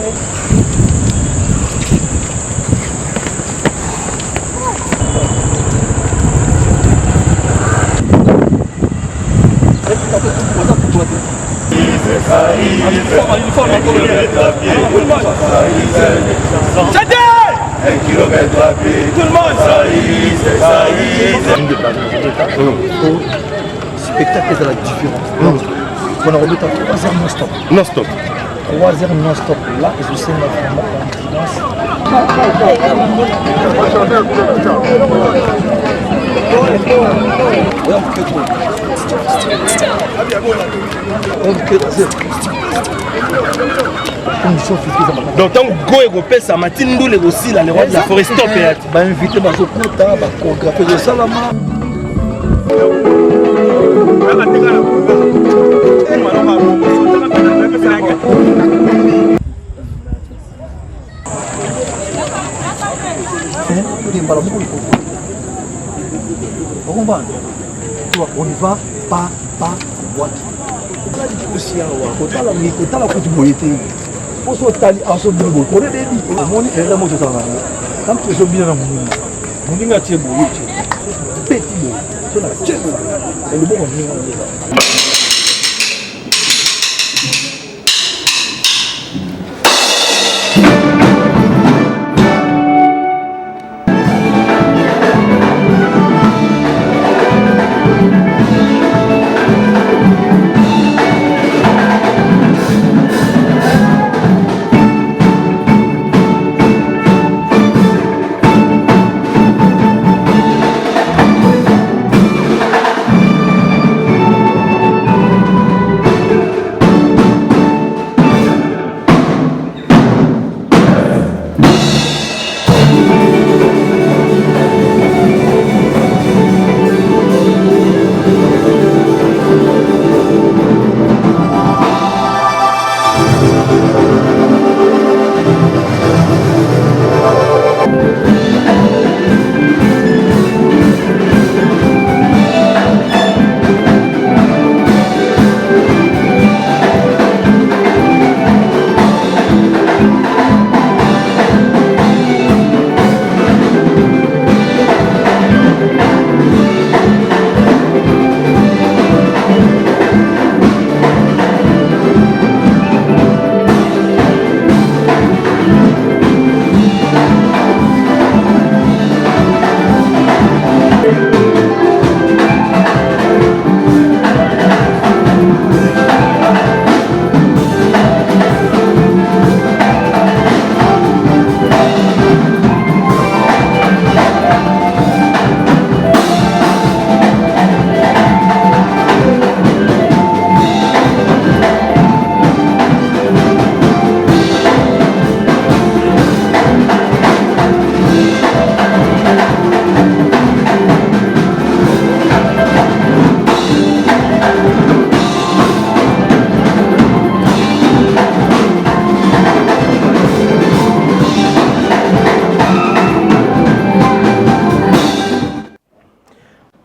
Spectacle de la différence. On a remis à 3 heures non-stop. Non-stop. 3 heures non-stop. Là, je sais vraiment donc tant que go et ça matin nous les aussi là les rois de la forêt stop et bah inviter ma sokota bah chorégrapher de salama on y va pas boîte aussi à la côte boyete on se tali en se bobo on est des on est vraiment tout ça quand tu es bien mon dinga tie boyete petit boy c'est la tête et le bon on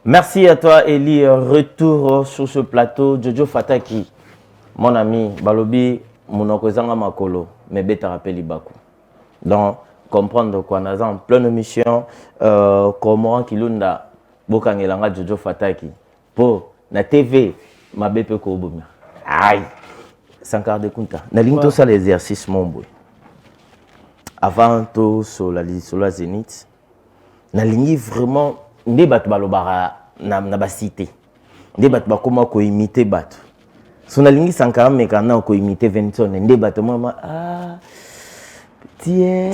Merci à toi, Eli. Retour sur ce plateau. Jojo Fataki, mon ami, Balobi, Monokozanga Makolo, mais bêta rappeli Bakou. Donc, comprendre quoi, nous en pleine mission, comment Kilunda, Bokangelanga Jojo Fataki, pour la TV, ma BP Kobumia. Aïe! Sans quart de compte. Nous avons tous l'exercice, mon boy. Avant tout, sur la Zénith, nous avons vraiment. Ndé bat balobara na cité. Ndé bat bakoma ko imiter bat. Son alingi sankara mekana ko imiter Venson ndé bat mama tiens.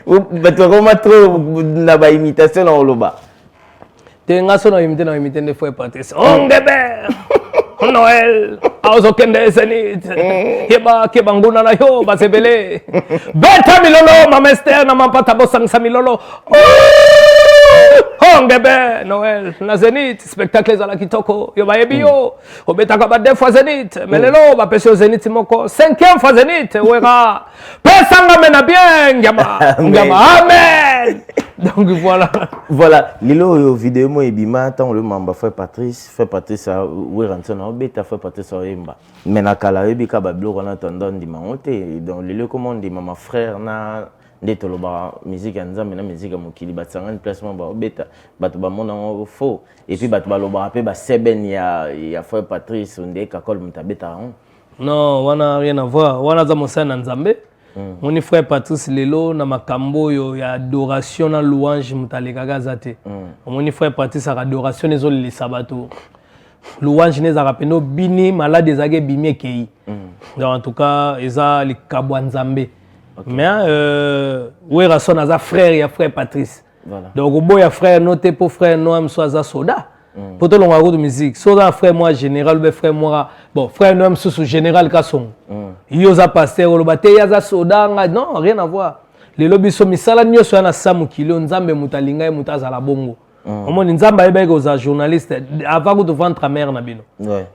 Bat bakoma trop na ba imitation na oloba. Te ngaso na imiter ne fois Patrice. Ongebe. Noël. Azo kende Zenith. Keba nguna na yo basebele. Beta milolo mamester na mampata bosang sa milolo. Ongebe Noël na Zenith spectacle za la kitoko yo bayebi yo obetaka ba 2 fois Zenith melelo ba pesi Zenith moko 5e fois Zenith wera pesanga mena bien ngama amen. Donc voilà lilo yo vidéo mo ebima tant le mamba frère Patrice a wera ntona obeta frère Patrice oyemba mena kala ebika ba bloko na tondon di mangote donc lilo comment dit maman frère na ndето loba musique ya nzambe na musique ya mokili batsanga ni placement ba obeta bato ba mona ngo faux et puis bato ba loba pe ba seben ya frère Patrice onde kakol mutabeta non wana rien à voir wana za mosana nzambe moni frère Patrice lelo na makambo yo ya adoration na louange mutaleka zate moni frère Patrice a adoration ezo le sabato louange ne za rapeno bini malade ezage bimie kei donc en tout cas eza likabwa nzambe. Okay. Mais wera son aza frère ya frère Patrice. Voilà. Donc au boy ya frère noté pour frère Noam soit aza soda. Pour tout le monde de musique. Soda frère moi général be frère moi bon frère Noam sous général Kasson. Yoza pasteur le bate yaza soda non rien à voir. Les lobby so misala nyo so na samu kilo nzambe mutalinga mutaza la bongo. Omoni nzamba ebeke oza journaliste avant de ventre mère na bino.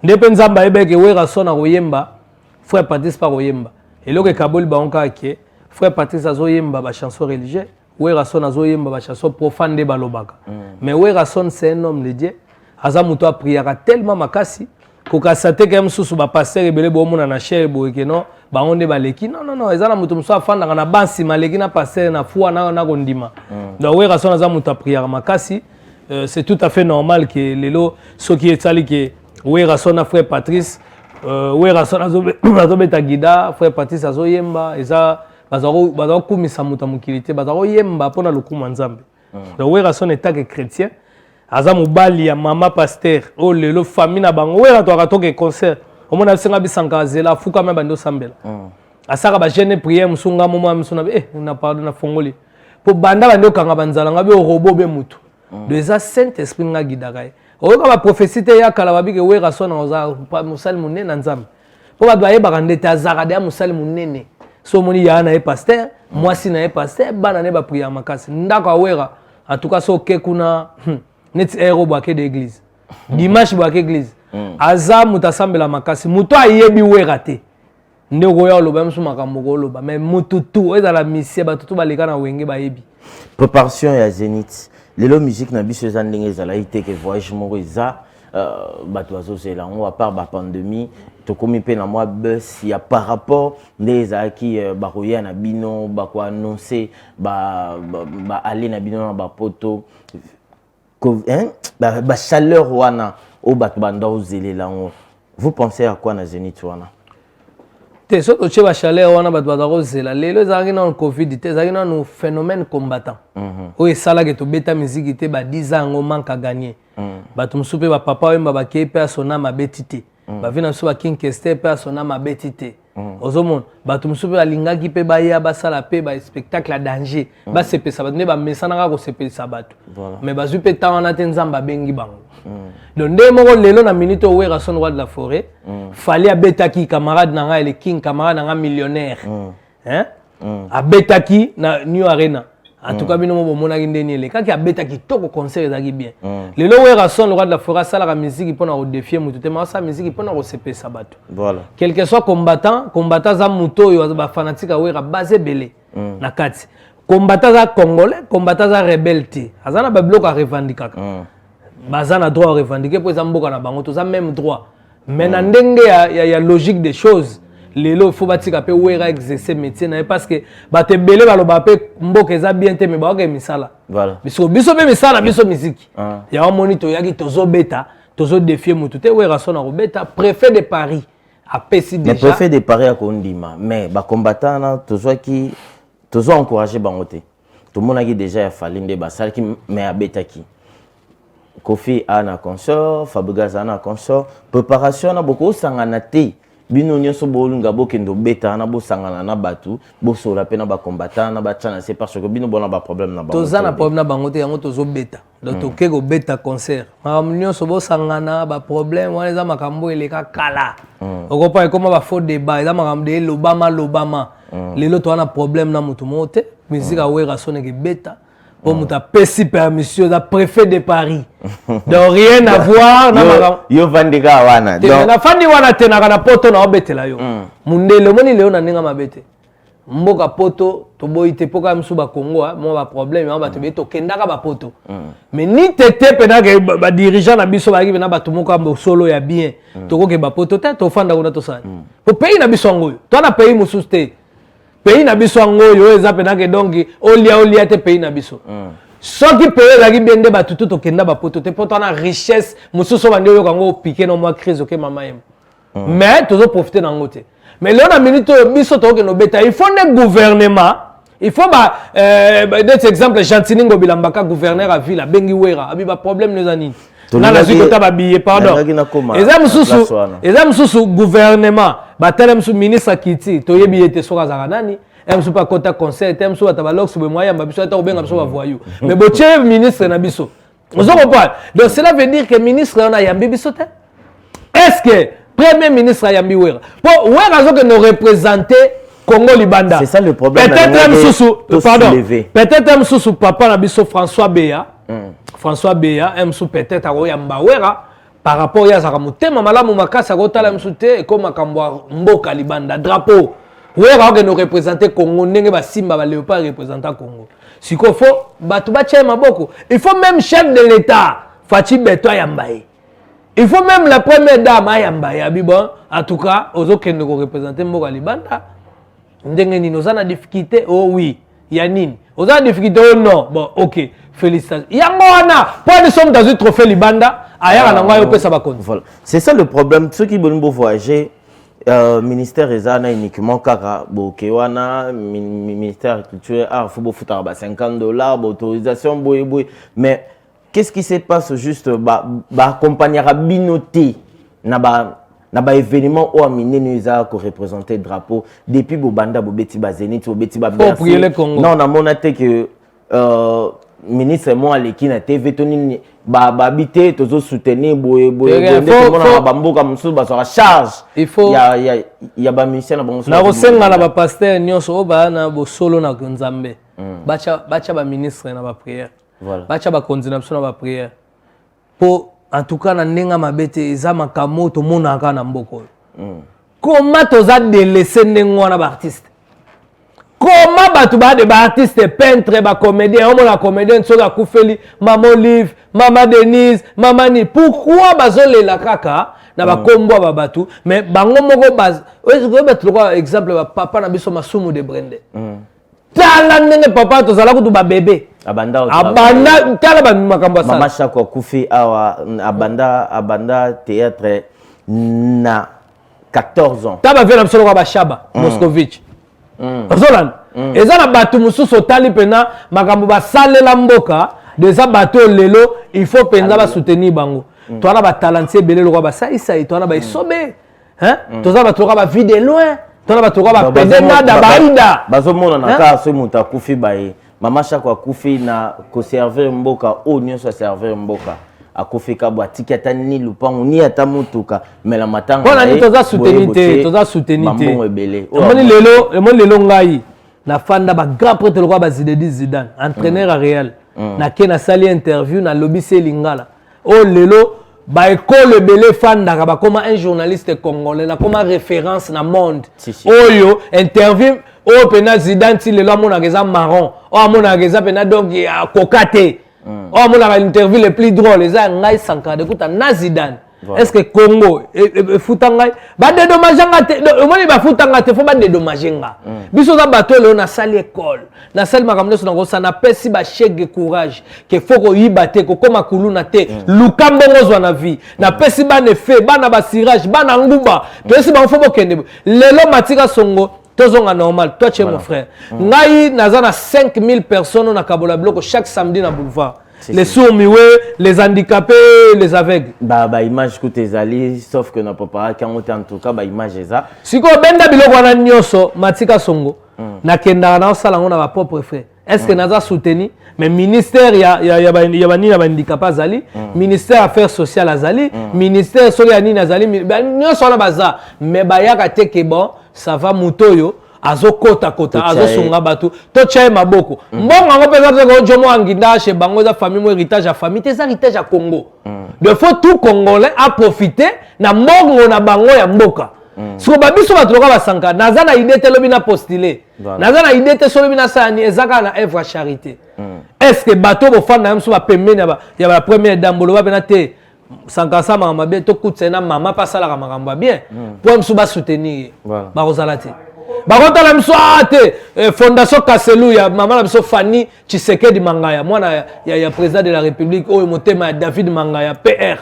Ndepe nzamba ebeke wera son na royemba frère Patrice pas royemba. Et là que Kabul ba onka ke frère Patrice azoyemba ba chanson religieuse, wera son azoyemba ba chanson profane de balobaka. Mais wera son c'est un homme de Dieu. Aza muto a priera tellement makasi ko kasate ke msusu ba pasteur ebele bo mona na cher bo ke non ba onde ba leki non ezana muto mso afanda na bansi maleki na pasteur na foi na kondima. Donc wera son aza muto a priera makasi, c'est tout à fait normal que lelo ce qui est sali que wera son a frère Patrice wera son azobeta guida frère Patrice azoyemba eza bazaro kumisa muta mukilité bazaro yemba pona lokuma nzambe. Donc wera son état que chrétien aza mobali ya mama pasteur o lelo famille na bango wera to akatoke concert omona bisenga bisanka zela fuka me bando sambela asaka ba jeune prière musunga momo musuna na pardon na fongoli po banda bando kanga banzala ngabe robo be mutu de eza saint esprit nga guidaka oyoka ba prophétie te ya kala babike wera son oza musali munene nzambe po ba doye bakandete azaka de musali munene so moni ya na pasteur mwasi na pasteur bana ne ba prière makasi ndaka wera en tout cas so ke kuna net ero bwake de église dimanche bwake église aza mutasambela makasi muto ayebi wera te ndeko ya loba msu makambo ko loba mais mututu eza la mission batutu baleka na wenge bayebi préparation ya Zénith lelo musique na biso eza ndenge ezala ite ke voyage moko eza bato bazozela ngo à part ba pandémie tokomi pe na moi bus ya par rapport les aki bakoya na bino bako annoncer ba aller na bino na ba poto ba chaleur wana o bato banda ozelela ngo vous pensez à quoi na Zénith wana te so to cheba chaleur wana bato bazako zela lelo ezaki na covid te ezaki na no phénomène combattant o esala ke to beta musique te ba 10 ans ngo manque à gagner bato musupe ba papa oyemba ba kepe asona mabetite ba vina so ba king kester pe asona mabetite ozomon bato musupe alingaki pe ba ya ba sala pe ba spectacle à danger ba sepesa bato ne ba mesana ka ko sepesa bato mais ba zupe tawana te nzamba bengi bango donc nde moko lelo na minute o wera son roi de la forêt fallait abetaki camarade nanga le king camarade nanga millionnaire abetaki na New Arena en tout cas bino mo monaki ndeni ele kaki abetaki toko concert ezaki bien lelo wera son le roi de la forêt sala la musique pona ko défier mutu te ma sa musique pona ko sepesa bato voilà quel que soit combattant za muto yo ba fanatique wera basé belé na kati combattant za congolais, combattant za rebelle te. Azana ba bloc à revendiquer. Bazana droit à revendiquer pour zamboka na bango to za même droit. Mais na ndenge ya logique des choses. Lelo il faut batika pe wera exercer métier na parce que ba te belé ba lo ba pe mboka eza bien te mais ba ka misala. Voilà. Biso pe misala biso musique. Ya wa monito yaki tozo beta, tozo défier mutu te wera sona ko beta préfet de Paris. Mais le préfet de Paris a Kondima, mais les combattants, tous encouragé Bangote. Tout le monde a déjà fallu des bassales qui mais à Betaki. Kofi a un consort, Fabregas a un consort. Préparation a beaucoup sanganate. Bino nyoso bolunga bokendo beta na bo sangana na batu, bo so la pena ba combattant na ba tchana c'est parce que bino bona ba problème na ba. Toza na problème na Bangote yango tozo beta. Donc tokeko beta concert. Makam nyoso bo sangana ba problème wana za makambo eleka kala. Okopa ekoma ba faux débat, za makam de lobama. Lelo to na problème na mutu mote, musique a wera soneke beta. Pour muta pesi permission da préfet de Paris. Donc rien à voir na makam. Yo vandika wana. Donc na fandi wana tena kana poto na obetela yo. Mundele moni leo na ninga mabete. Mboka poto to boite poka msu ba Congo mo ba problème ba to beto kendaka ba poto. Mais ni tete pena ke ba dirigeant na biso ba ki na ba to moka mbo solo ya bien. To ko ke ba poto ta to fanda kuna to sa. Po pays na biso ngoyo. To na pays musu te. Pays na biso ngoyo eza pena ke donc olia te pays na biso. Soki pays la ki bien de ba tutu to kenda ba poto te poto na richesse musu so bande yo kango piquer no mo crise ok mama yem. Mais to zo profiter na ngote. Mais là, on a minute, il faut un gouvernement. Il faut des exemples. Chantini Ngobilambaka, gouverneur à ville, Bengi Wera, Abiba problème les années. Là, la suite, pardon. Et là, sous gouvernement, batelem sous ministre Kiti, Toye Biete Sora Zaranani, M sous pas quota conseil, M sous Atabalok sous moyen, Babiso Ata Oben Abso voyou. Mais Boche ministre Nabiso. Vous en comprenez? Donc cela veut dire que ministre on a Yambi Bisote. Est-ce que Premier ministre Ayambi Wera. Pour Wera que nous représenter Congo Libanda. C'est ça le problème. Peut-être M sous papa Nabiso François Béa. François Béa M sous peut-être à Oyamba Wera par rapport à Zaramute mamala mumaka sagota la msute comme Makambwa Mboka Libanda drapeau. Wera que nous représenter Congo ndenge ba Simba ba Léopard représentant Congo. Si qu'il faut batu ba tchema boko. Il faut même chef de l'État Fachi Beto Yambaye. Il faut même la première dame Ayamba Yabiba, en tout cas, aux autres qui nous représentent Mboka Libanda. Nous avons des difficultés, oh oui, Yanine. Nous avons des difficultés, oh non, bon, ok, félicitations. Yamboana, pourquoi nous sommes dans un trophée Libanda? C'est ça le problème. Ceux qui veulent voyager, ministère Ezana uniquement Kaka, Bokewana, ministère culturel, il faut foutre $50, autorisation, mais. Qu'est-ce qui se passe juste accompagner Binoté na événement où amené nous a représenté drapeau depuis Bobanda Bobeti Bazénit Bobeti Babercy. Non, on a montré que ministre moi qui na TV Tony habiter toujours soutenir charge. Il faut il y a ba mission na bon. Na rosenga na ba pasteur nyonso ba na bo solo na Nzambe. Bacha ba ministre na ba prière. Voilà. Bacha ba continuation na ba prière. Pour en tout cas na ndenge mabete eza makamo to mona ka na mboko. Comment toza délaisser ndenge wana ba artiste? Comment batu ba de ba artiste peintre ba comédien, on la comédienne so la Koufeli, Maman Olive, Maman Denise, Maman ni. Pourquoi bazole la kaka na ba kombo ba batu mais bango moko baz. Oyo betu kwa exemple ba papa na biso Masumu de Brende. Tala ndenge papa to zala kutu ba bébé. Abanda tala ba makambo sa. Mama Shako Koufi awa abanda théâtre na 14 ans. Taba vena msolo kwa Bashaba Moscovitch. Zolan. Eza na batu mususu tali pena makambo ba salela mboka déjà bato lelo il faut penza ba soutenir bango. Toana ba talenté belé lo kwa ba saisa toana ba isobe. Hein? Toza ba toka ba vide loin. Toana ba toka ba pedena da baida. Bazomona na ka so muta Koufi bae. Mama Shako Koufi na ko servir mboka o nyonso servir mboka. Akofi kabwa tikata ni lupango ni ata mutuka mais la matanga. Bona ni toza soutenir toza soutenir. Mbongo ebele. Moni lelo ngai na fanda ba grand prêtre lokwa ba Zidane, entraîneur à Real. Na kena sali interview na lobby Lingala. Oh lelo ba école belé fanda ka ba comme un journaliste congolais na comme référence na monde. Oyo interview oh pena Zidane ti le lamo na geza marron oh mona geza pena donc ya kokate oh mona ka interview le plus drôle eza ngai Sankara de kuta na Zidane est-ce que Congo futa ngai ba dédommager ngate omoni ba futa ngate faut ba dédommager nga biso za bato le na salle école na salle makambo so ngo sana pesi ba chèque courage que faut ko yibate ko koma kuluna te lukambo ngozwa na vie na pesi ba ne fait bana ba cirage bana ngumba pesi ba faut bokende lelo Matika Songo tozonga normal toi tu es mon frère ngai nazana 5000 personnes na Kabola Bloc chaque samedi na boulevard les sourds-muets, les handicapés, les aveugles. Bah image que tes alliés, sauf que n'a pas quand on en tout cas bah image ça. Si ko benda biloko wana nyoso Matika Songo na kenda na sala ngona ba propre frère. Est-ce que naza soutenu mais ministère ya bani na handicapés azali, ministère affaires sociales azali, ministère soli ya nini azali, nyoso na baza mais ba yaka te ke bon ça va mutoyo azo kota azo sunga batu to chaye maboko mbongo ngo pesa ko jomo anginda chez bango za famille mo héritage à famille te ça héritage à Congo de faut tout congolais à profiter na mbongo na bango ya mboka so babiso batu loka basanka naza na idée te lobi na postuler naza na idée te so lobi na sani ezaka na œuvre charité est-ce que bato bo fanda mso ba pembeni ya ba première dame lo ba bena te sankasa mama be to kutsena mama pasala ka makambo bien pour mso ba soutenir ba rozalati bakonta la miso ate fondation Kaselu ya mama la miso Fanny Tshisekedi Mangaya mwana ya président de la République oyo motema David Mangaya PR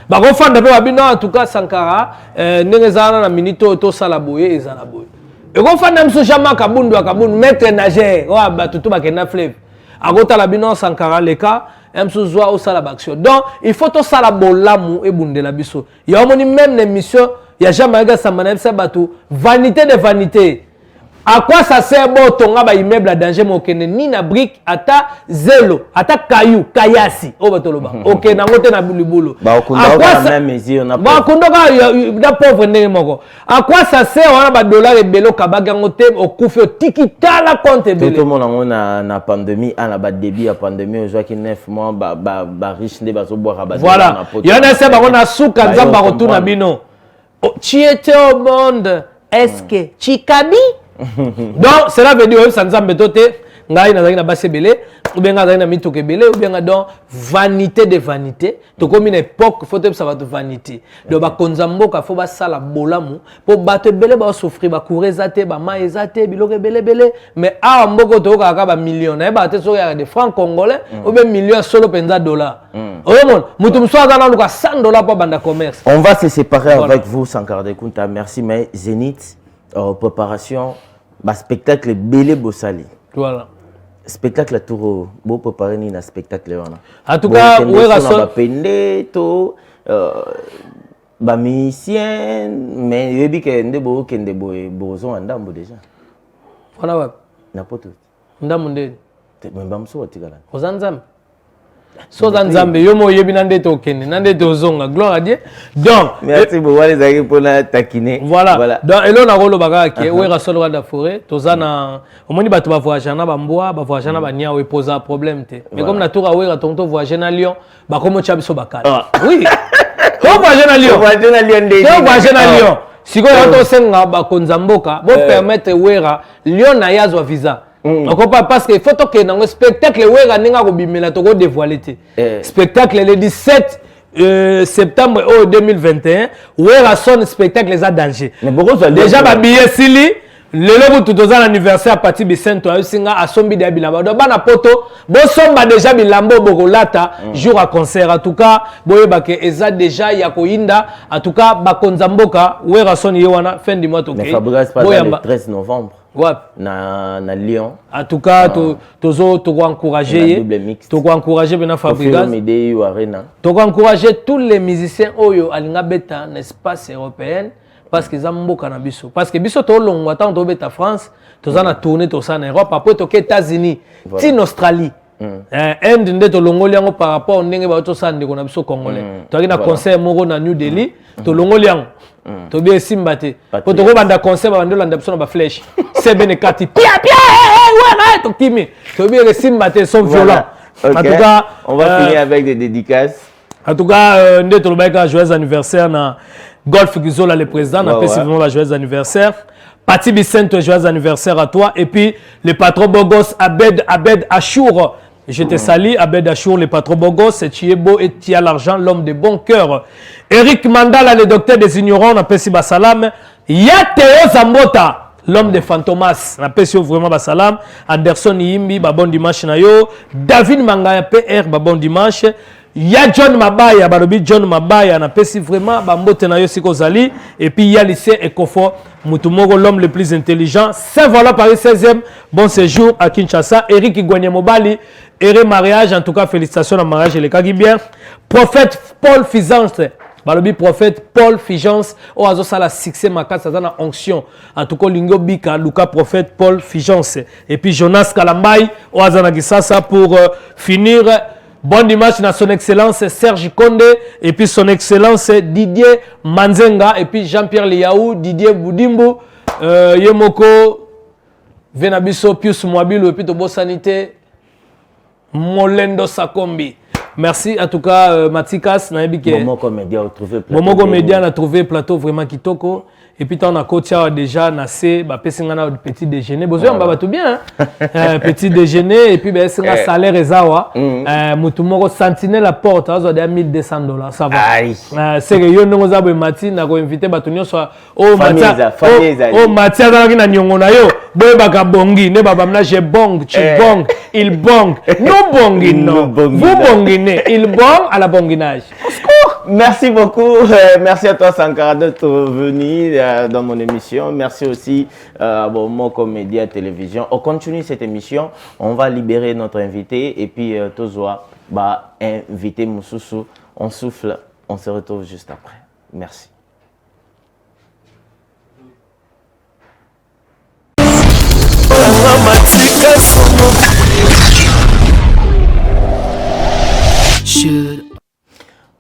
bakofanda pe babino en tout cas Sankara ndenge zana na minito to sala boye ezana boye ekofanda miso Jama Kabundu akabundu maître nageur wa batutu bakena fleuve akota la bino Sankara leka emso zwa au sala action donc il faut to sala bolamu ebundela biso ya omoni même l'émission il y a jamais un samana ça bateau vanité de vanité à quoi ça sert bon tonga ba immeuble à danger mo kene ni na brique ata zelo ata caillou kayasi o batoloba OK na ngote na bulubulu ba okunda même mesure na ba kondoka da pauvre ndenge moko à quoi ça sert on a ba dollar et belo kabaga ngote okufi tikita la compte belo tout le monde na pandémie à la ba début à pandémie aujourd'hui qui 9 mois ba riche ndé ba zo boire ba voilà il y en a ça ba on a souka nzamba retourna bino tu étais au monde, est-ce que tu kabi? Donc, cela veut dire que ça nous a méthode, ngai na na base belé, ou bien na mito ke belé, ou bien donc vanité de vanité. To comme une époque, faut que ça va de vanité. Donc ba konzambo ka faut ba sala bolamu, pour battre belé ba souffrir, ba courir zate, ba ma ezate, biloke belé belé, mais a mboko to ka ba million, na ba te so ya de francs congolais, ou bien million solo penza dollars. On va se séparer avec vous, Sankara de Kunta. Merci, mais Zénith, préparation, spectacle Belé Bossali. Voilà. Spectacle à Touro, beau préparer ni un spectacle. En tout cas, oui, musicien, mais il dit que ndebo kende bozo andambo déjà. Voilà. N'importe. Ndamunde. Mais bamso atigala. Ozanzam. So Nzambe yomo yebi nande to kende nande to zonga gloire à Dieu. Donc merci beaucoup les amis pour la taquiner. Voilà. Donc elo na rolo baka ke we rasolo da forêt tozana omoni bato ba voyager na bamboa ba voyager na banya we poser problème te. Mais comme na tour we tonto voyager na Lyon ba komo chabiso bakala. Oui. Ko voyager na Lyon. Voyager na Lyon ndé. Ko voyager na Lyon. Siko ya to senga ba konzamboka bo permettre wera Lyon na yazwa visa. Parce qu'il faut que dans le spectacle, we dévoiler. Spectacle le 17 septembre 2021, we son spectacle les a danger. Déjà ba billet sili le logo tout aux anniversaire à partir de Saint Ouen singa a sombi de bilamba. Donc bana poto bo somba déjà bilambo bokolata jour à concert en tout cas boye ba ke eza déjà ya koinda en tout cas ba konzamboka we son yewana fin du mois to ke. Le 13 novembre. Ouais. Na Lyon. En tout cas, tu encourager. Tu encourager bien Fabrigas. Tu encourager tous les musiciens oyo alinga beta l'espace européen parce que za mboka na biso. Parce que biso to longo tant to beta France, to za na tourner to ça en Europe après to États-Unis, tin Australie. Inde nde to longoli yango par rapport ndenge ba to sa ndeko na biso congolais. To na concert moko na New Delhi, to longoli yango. To bien simbate. Pour to banda concert ba ndola ndapso na ba flèche. C'est bien kati. Pia ouais to kimi. To bien le simbate sont violents. En tout cas, on va finir avec des dédicaces. En tout cas, nde to ba joyeux anniversaire na Golf Gizola le président na spécifiquement joyeux anniversaire. Pati Bicento, joyeux anniversaire à toi. Et puis, le patron Bogos, Abed Achour. Je te salue, Abed Achour, le patron Bogos. Tu es beau et tu as l'argent, l'homme de bon cœur. Eric Mandala, le docteur des ignorants, on appelle si Basalam. Yateo Zambota, l'homme de Fantomas, on appelle si vraiment Basalam. Anderson Yimbi, bon dimanche na yo. David Mangaya, PR, bon dimanche. Ya John Mabaya, Barobi John Mabaya, on appelle si vraiment Bambote na yo Sikozali. Et puis il y a lycée Ekofo, Moutumoro, l'homme le plus intelligent. Saint-Voilà, Paris 16e, bon séjour à Kinshasa. Eric Igouanye-Mobali, heureux mariage, en tout cas félicitations au mariage et les cas qui bien. Prophète Paul Fizance. Balobi prophète Paul Figence o azosala succès makasa na onction en tout cas lingo bika Luka prophète Paul Figence et puis Jonas Kalambay o azana kisasa pour finir. Bon dimanche à son excellence Serge Konde et puis son excellence Didier Manzenga et puis Jean-Pierre Liaou, Didier Boudimbo, Yemoko Venabiso Pius Mwabilu et puis Tobo Sanité Molendo Sakombi. Merci en tout cas Matikas Momo Comédia a trouvé plateau. Momo Comédia a trouvé plateau vraiment kitoko et puis on a coaché déjà nassé ba pesingana petit déjeuner besoin ba tout bien petit déjeuner et puis ben c'est un salaire ezawa mutumoko sentinelle la porte azo de $1200 ça va c'est que yo nongo bo mati na ko inviter ba tunyo so o matia za na nyongo na yo boye baka bongi ne baba mna je bong tu bong il bong nous bongi non vous bongine il bong à la bonginage. Merci beaucoup, merci à toi Sankara d'être venu dans mon émission. Merci aussi à Moko Média Télévision. On continue cette émission, on va libérer notre invité et puis Tozoa va inviter Moussoussou. On souffle, on se retrouve juste après. Merci.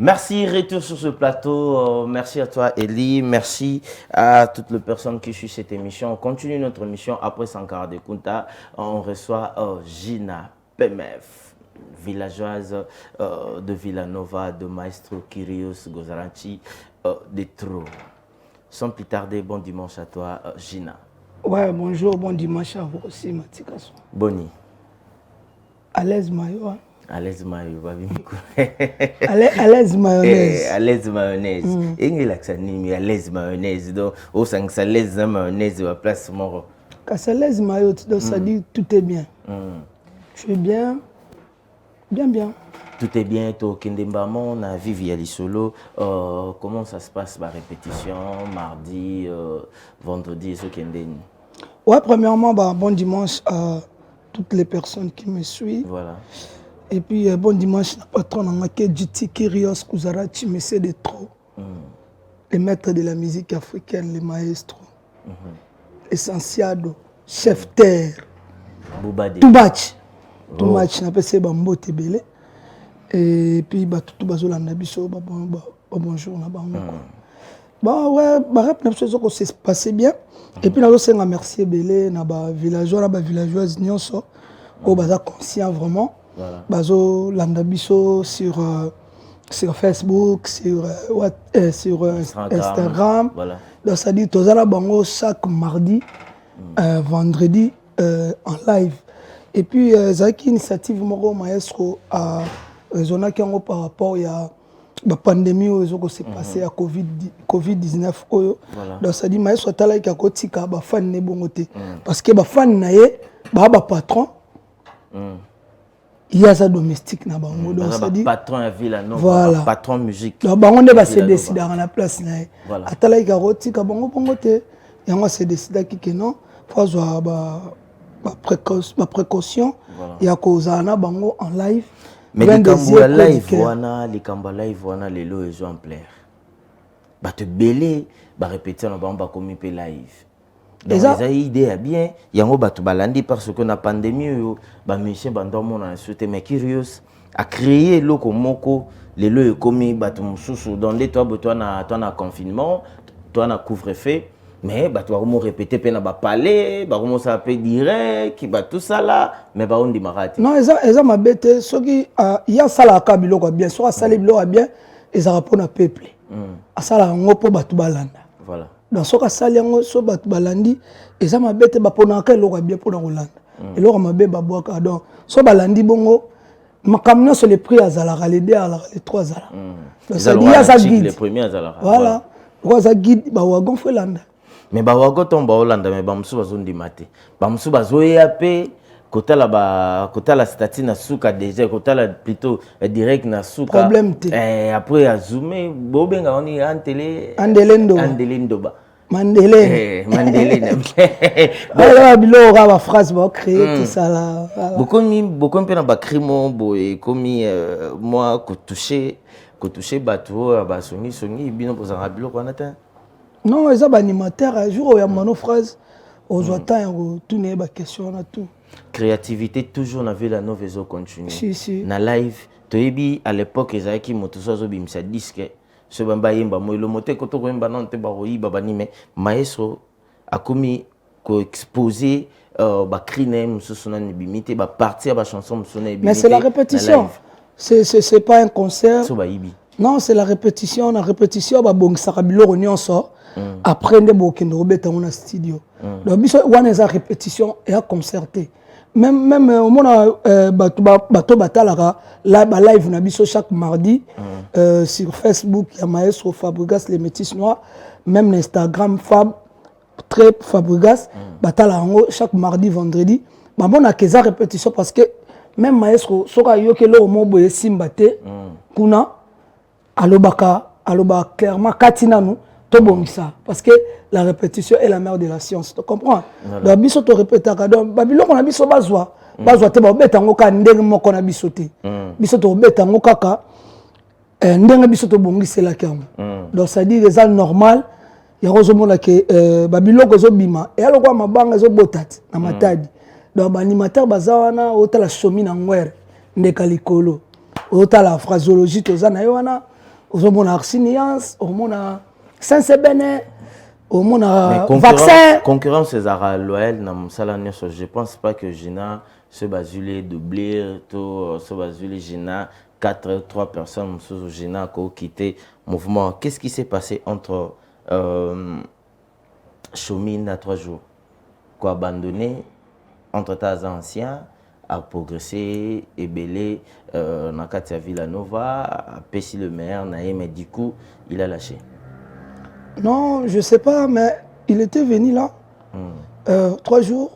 Merci, retour sur ce plateau. Merci à toi, Eli. Merci à toutes les personnes qui suivent cette émission. On continue notre émission après Sankara de Kunta. On reçoit Gina Pemef, villageoise de Villanova, de Maestro Kyrios Gozaranchi, de Tro. Sans plus tarder, bon dimanche à toi, Gina. Ouais, bonjour, bon dimanche à vous aussi, Matikason. Boni. À l'aise, Mayo. À l'aise mayo, à l'aise mayonnaise. À l'aise mayonnaise. Et il a à l'aise mayonnaise. Donc, au sein de l'aise mayonnaise, à place moro. Quand c'est l'aise mayo, ça dit tout est bien. Tu es bien, bien. Tout est bien. Au Kendembamon, on a Vivi Ali Solo. Comment ça se passe, la répétition, mardi, vendredi, ce Kendeni? Ouais, premièrement, bon dimanche à toutes les personnes qui me suivent. Voilà. Et puis, bon dimanche, patron Djiti Kyrios Gozaranchi, monsieur de Tro, les maîtres de la musique africaine, les maestros, Essentiado, Chef Terre, Too Much, n'a pas essayé Bambote Belé. Et puis, tout bazolanda biso, bonjour, bon, ouais, ça s'est passé bien. Et puis, nous avons remercié Belé, villageois, villageoise, nous sommes conscients vraiment. Voilà. Bazo Landabiso sur Facebook, sur Instagram. Voilà. Donc ça dit Tozala Bango chaque mardi, vendredi en live. Et puis Zaki initiative Moro Maestro à raisonner par rapport à la pandémie qui s'est passée à Covid-19. Donc ça dit Maestro Tala qui a kotika ba fan ne bongote parce que ba fan naé ba patron. Il y a ça domestique na bango donc ça dit patron à Villanova, voilà. Patron musique. Donc bango ne va se décider dans la place na. Voilà. Atala ka roti ka bango bongote. Et on se décider qui non faut avoir ba précaution ya kozana bango en live. Mais les Kamba live wana les lots ils ont en plaire. Ba te belé ba répéter na ba komi pe live. Donc les a idée bien yango batu balandi parce que na pandémie ba monsieur bandomo na souté mais curious a créé loko moko les lots komi batu mususu dans les toi na confinement toi na couvre-feu mais batu va répéter pe na ba parler ba comment ça peut direct qui ba tout ça là mais ba on dit marati non eza mabete soki ya sala ka biloko bien so sala biloko bien eza rapona peuple asala ngo po batu balanda voilà dans ce cas saliango so bat balandi et ça m'a bête ba pona ka eloko bien pona Hollande eloko mabe ba boaka donc so balandi bongo makamna sur les prix azala les 2 ala les 3 ala donc ça dit ya ça guide les premiers azala voilà quoi ça guide ba wagon fait landa mais ba wagon tomba Hollande mais ba musu bazondi mate ba musu bazoya pe kotala statut na suka déjà kotala plutôt direct na suka problème te après à zoomer bobenga on est andelendo ba Mandele Mandele voilà bilo ba phrase ba créer tout ça là beaucoup pe na ba crimo boy comme moi ko toucher bateau ba songi bino pour ça bilo ko nata non ça ba animateur un jour ya mano phrase aux temps tout n'est pas question na tout créativité toujours na vela novezo continue si. Na live toyebi à l'époque ezaki moto sozo bimisa disque ce bamba yemba mo le moté ko to ko yemba non te ba royi baba ni mais maestro akomi ko exposer ba crinem so na bimité ba partir ba chanson so na bimité mais c'est la répétition c'est pas un concert so ba yibi non c'est la répétition ba bongisa ka biloko nyonso après nde bokende robeta na studio donc biso wana eza répétition et à concerter même au mona bato batalaka la live na biso chaque mardi sur Facebook ya Maestro Fabregas les Métis Noirs même Instagram Fabregas batala yango chaque mardi vendredi mona keza répétition parce que même Maestro soka yokelo mo boye simbate kuna alobaka clairement katina nous to bongisa parce que la répétition est la mère de la science tu comprends donc biso to répétaka donc babiloko na biso bazwa te ba beta ngo ka ndenge moko na biso te biso to beta ngo kaka ndenge biso to bongisela kamo donc ça dit les normal ya rozomona ke babiloko zo bima et aloko mabanga zo botat na matadi donc ba animateur bazawana otala somi na ngwere ndeka likolo otala phraseologie to za na yona ozomona arsiniance omona Saint-Sebene, au monde vaccin. Concurrence César loyal na musala nyonso. Je pense pas que Gina se basule doubler to se basule Gina 3 personnes sous Gina ko quitter mouvement. Qu'est-ce qui s'est passé entre Chomine à 3 jours quoi abandonné entre tas anciens a progressé et belé na Katia Villanova a péci le maire naé mais du coup il a lâché. Non, je sais pas, mais il était venu là 3 jours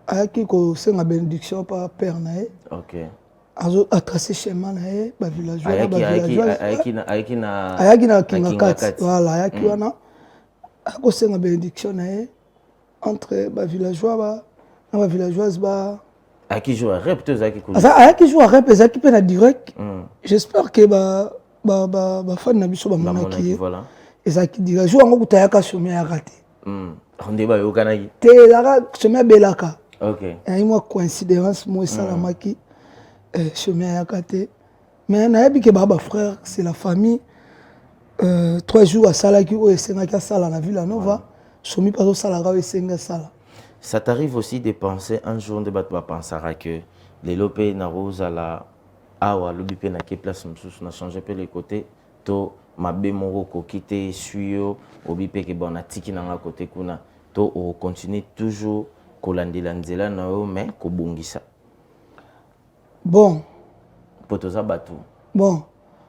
avec une bénédiction par Père Naé. Ok. A tracé chemin Naé, ba villageois, avec Kingakat. Voilà, avec wana. A une bénédiction Naé entre ba villageois ba villageoise ba. À qui joue à rap tous à qui coule. À qui joue à rap, à qui peut na direct. J'espère que ba fan na biso ba monaki. Voilà. Et ça qui dit jour ngo kutayaka chemin ya raté. On débat yo kanaki. Te la chemin belaka. OK. Et moi coïncidence moi salamaki chemin ya raté. Mais na yebi ke baba frère c'est la famille 3 jours à salaki o esenga ka sala na Villanova. Somi pas au sala ka esenga sala. Ça t'arrive aussi de penser un jour de battre penser que les lopé na rose à la awa lobipe na ke place msusu na changer peu les côtés to mabe moko quitter suyo obipe ke bon atiki na nga côté kuna to o continue toujours kolandela nzela na yo mais ko bongisa bon potoza batu bon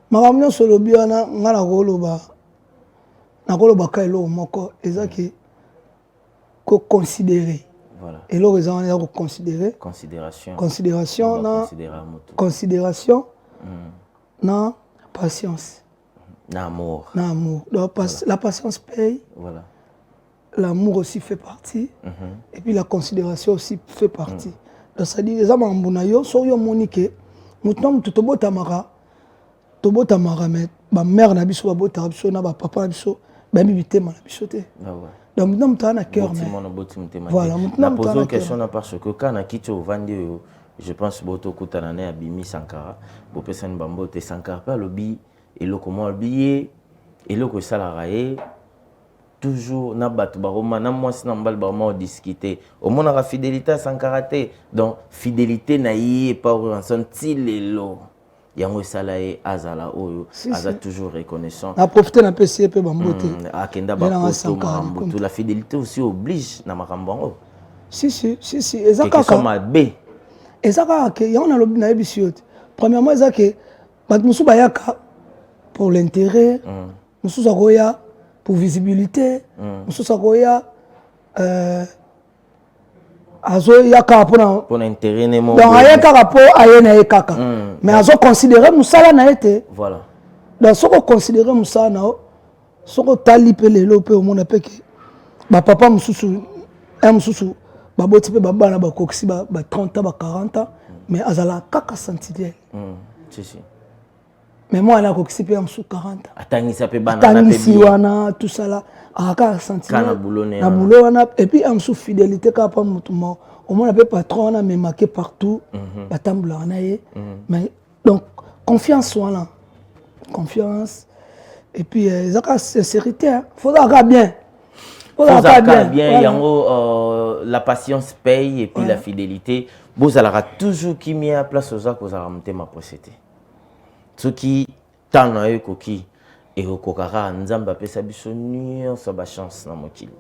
makamno solo biana ngala koloba ka elo moko ezaki ko considérer voilà et le raison on a considérer considération na patience. L'amour. Donc, la patience paye. Voilà. L'amour aussi fait partie. Et puis la considération aussi fait partie. Donc, ça dit, les hommes en Bounayo, sont moniqués. Nous sommes tout au bout tamara. Tout beau tamara, mais ma mère n'a pas beau tarabso, ma papa n'a pas beau, même bité m'a bichoté. Donc, nous sommes en cœur. Voilà, nous sommes posé une question parce que quand on a quitté au Vendée, je pense que beaucoup de gens ont Bimi Sankara, beaucoup de gens ont Sankara, pas le billet. Et le comment oublier et le que ça la raé toujours na batu baroma na moi si na mbal baroma discuter au moins la fidélité sans karaté donc fidélité na y pas en senti lelo yango esala ye azala oyo aza toujours reconnaissant. Na profiter na PC pe bambote. Akenda ba posto makambo. La fidélité aussi oblige na makambo yango. Si ezaka ka mabe. Ezaka ke yango na lobi na ebisi yote. Premièrement ezaka bat musu bayaka pour l'intérêt, musu sakoya pour visibilité, musu sakoya azo yaka pour intérêt ne mo. Donc ayaka po ayena ekaka. Mais azo considérer musala na été. Voilà. Donc soko considérer musala na soko tali pe lelo pe omona pe ke ba papa mususu mususu ba boti pe baba na ba kokisi ba 30 ans ba 40 ans mais azala kaka sentinelle. Si. Mais moi na kokisi pe mususu 40 ans. Atangisa pe bana na pe bien. Wana tout ça là aka sentinelle. Kana boulone. Na boulot wana et puis mususu fidélité ka pa mutumo. Au moins le patron on a me marqué partout batambula na ye mais donc confiance voilà confiance et puis zaka sincérité faut ça bien bien yango la patience paye et puis la fidélité vous allez toujours qui met à place aux actes aux aramte ma procédé ce qui tant na ekoki et okokara nzamba pesa biso nyonso ba chance na mokili.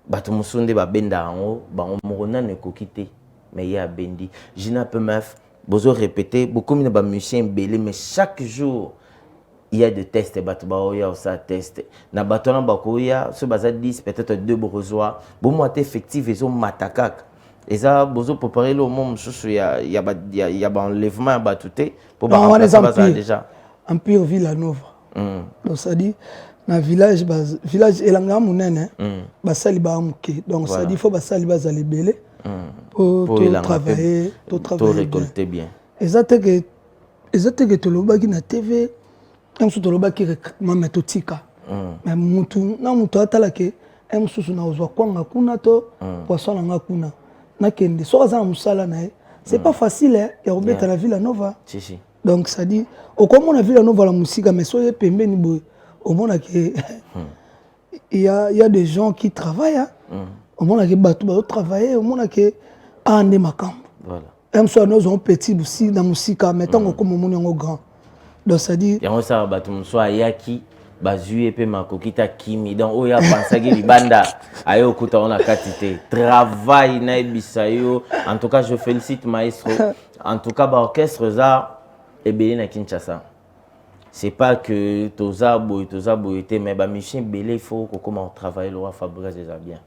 Bato musonde ba benda yango bango mokona ne kokite mais ya bendi jina peu meuf bozo répéter beaucoup de ba musiciens belé mais chaque jour il y a des tests bato ba oya ça test na bato na bakoya ce baza 10 peut-être 2 bozoa bon moi effectif ils ont matakak et ça bozo préparer le moment susu ya ba enlèvement ba touté pour ba remplacer déjà Empire Villanova donc ça dit na village elanga munene basali ba muke donc ça dit faut basali bazali belé pour travailler récolter bien exactement que to lobaki na TV emsu to lobaki recrutement méthodique mais mutu atala ke emsu na ozwa kwanga kuna to poisson nga kuna na kende so za musala na c'est pas facile ya robeta la Villanova si donc ça dit au comme la Villanova la musique mais soyez pembeni boy au monde que il y a des gens qui travaillent au monde que bato travailler au monde que ande makam voilà même soit nous on petit aussi dans musique mettons comme monde en grand donc ça dit yango ça bato soit yaki bazui pe makokita kimi donc oya pensaki libanda ayo kuta on a quantité travail na bisayo en tout cas je félicite maestro en tout cas ba orchestre za et belé na Kinshasa. C'est pas que toza boyete mais ba musicien belé faut que comment travailler le roi Fabrice des bien.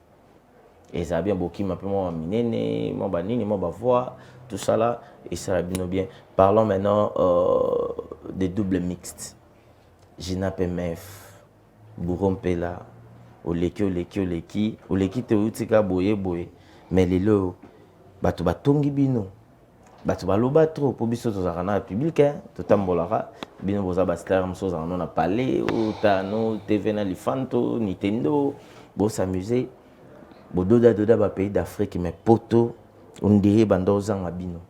Et ça bien beaucoup m'a moi minene, moi ba nini, moi ba voix, tout ça là et ça bien bien. Parlons maintenant des doubles mixtes. Gina Pemef, Bourrompela, Oleki te utika boye mais les lo bato batongi bino. Bato baloba trop pour biso tozaka na public totambolaka bino boza ba star msoza na palais otano TV na lifanto Nintendo bo s'amuser bo doda ba pays d'Afrique mais poto on dirait bandoza ngabino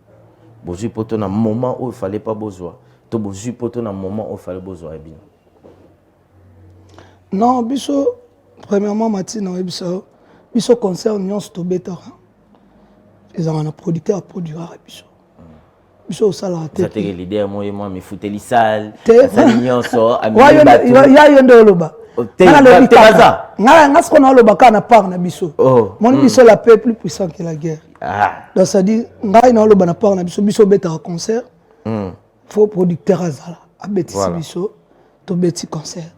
bozu poto na moment où il fallait pas besoin to bozu poto na moment où il fallait besoin bino non biso premièrement matina biso concert nyonso to betara ils ont un producteur à produire biso biso sala te ça te l'idée moi me foutais les salles ça nyonso ya yendo loba nga ce qu'on a loba kana part na biso mon biso la paix plus puissant que la guerre donc ça dit nga ina loba na part na biso beta concert faut producteur azala abeti biso to beti concert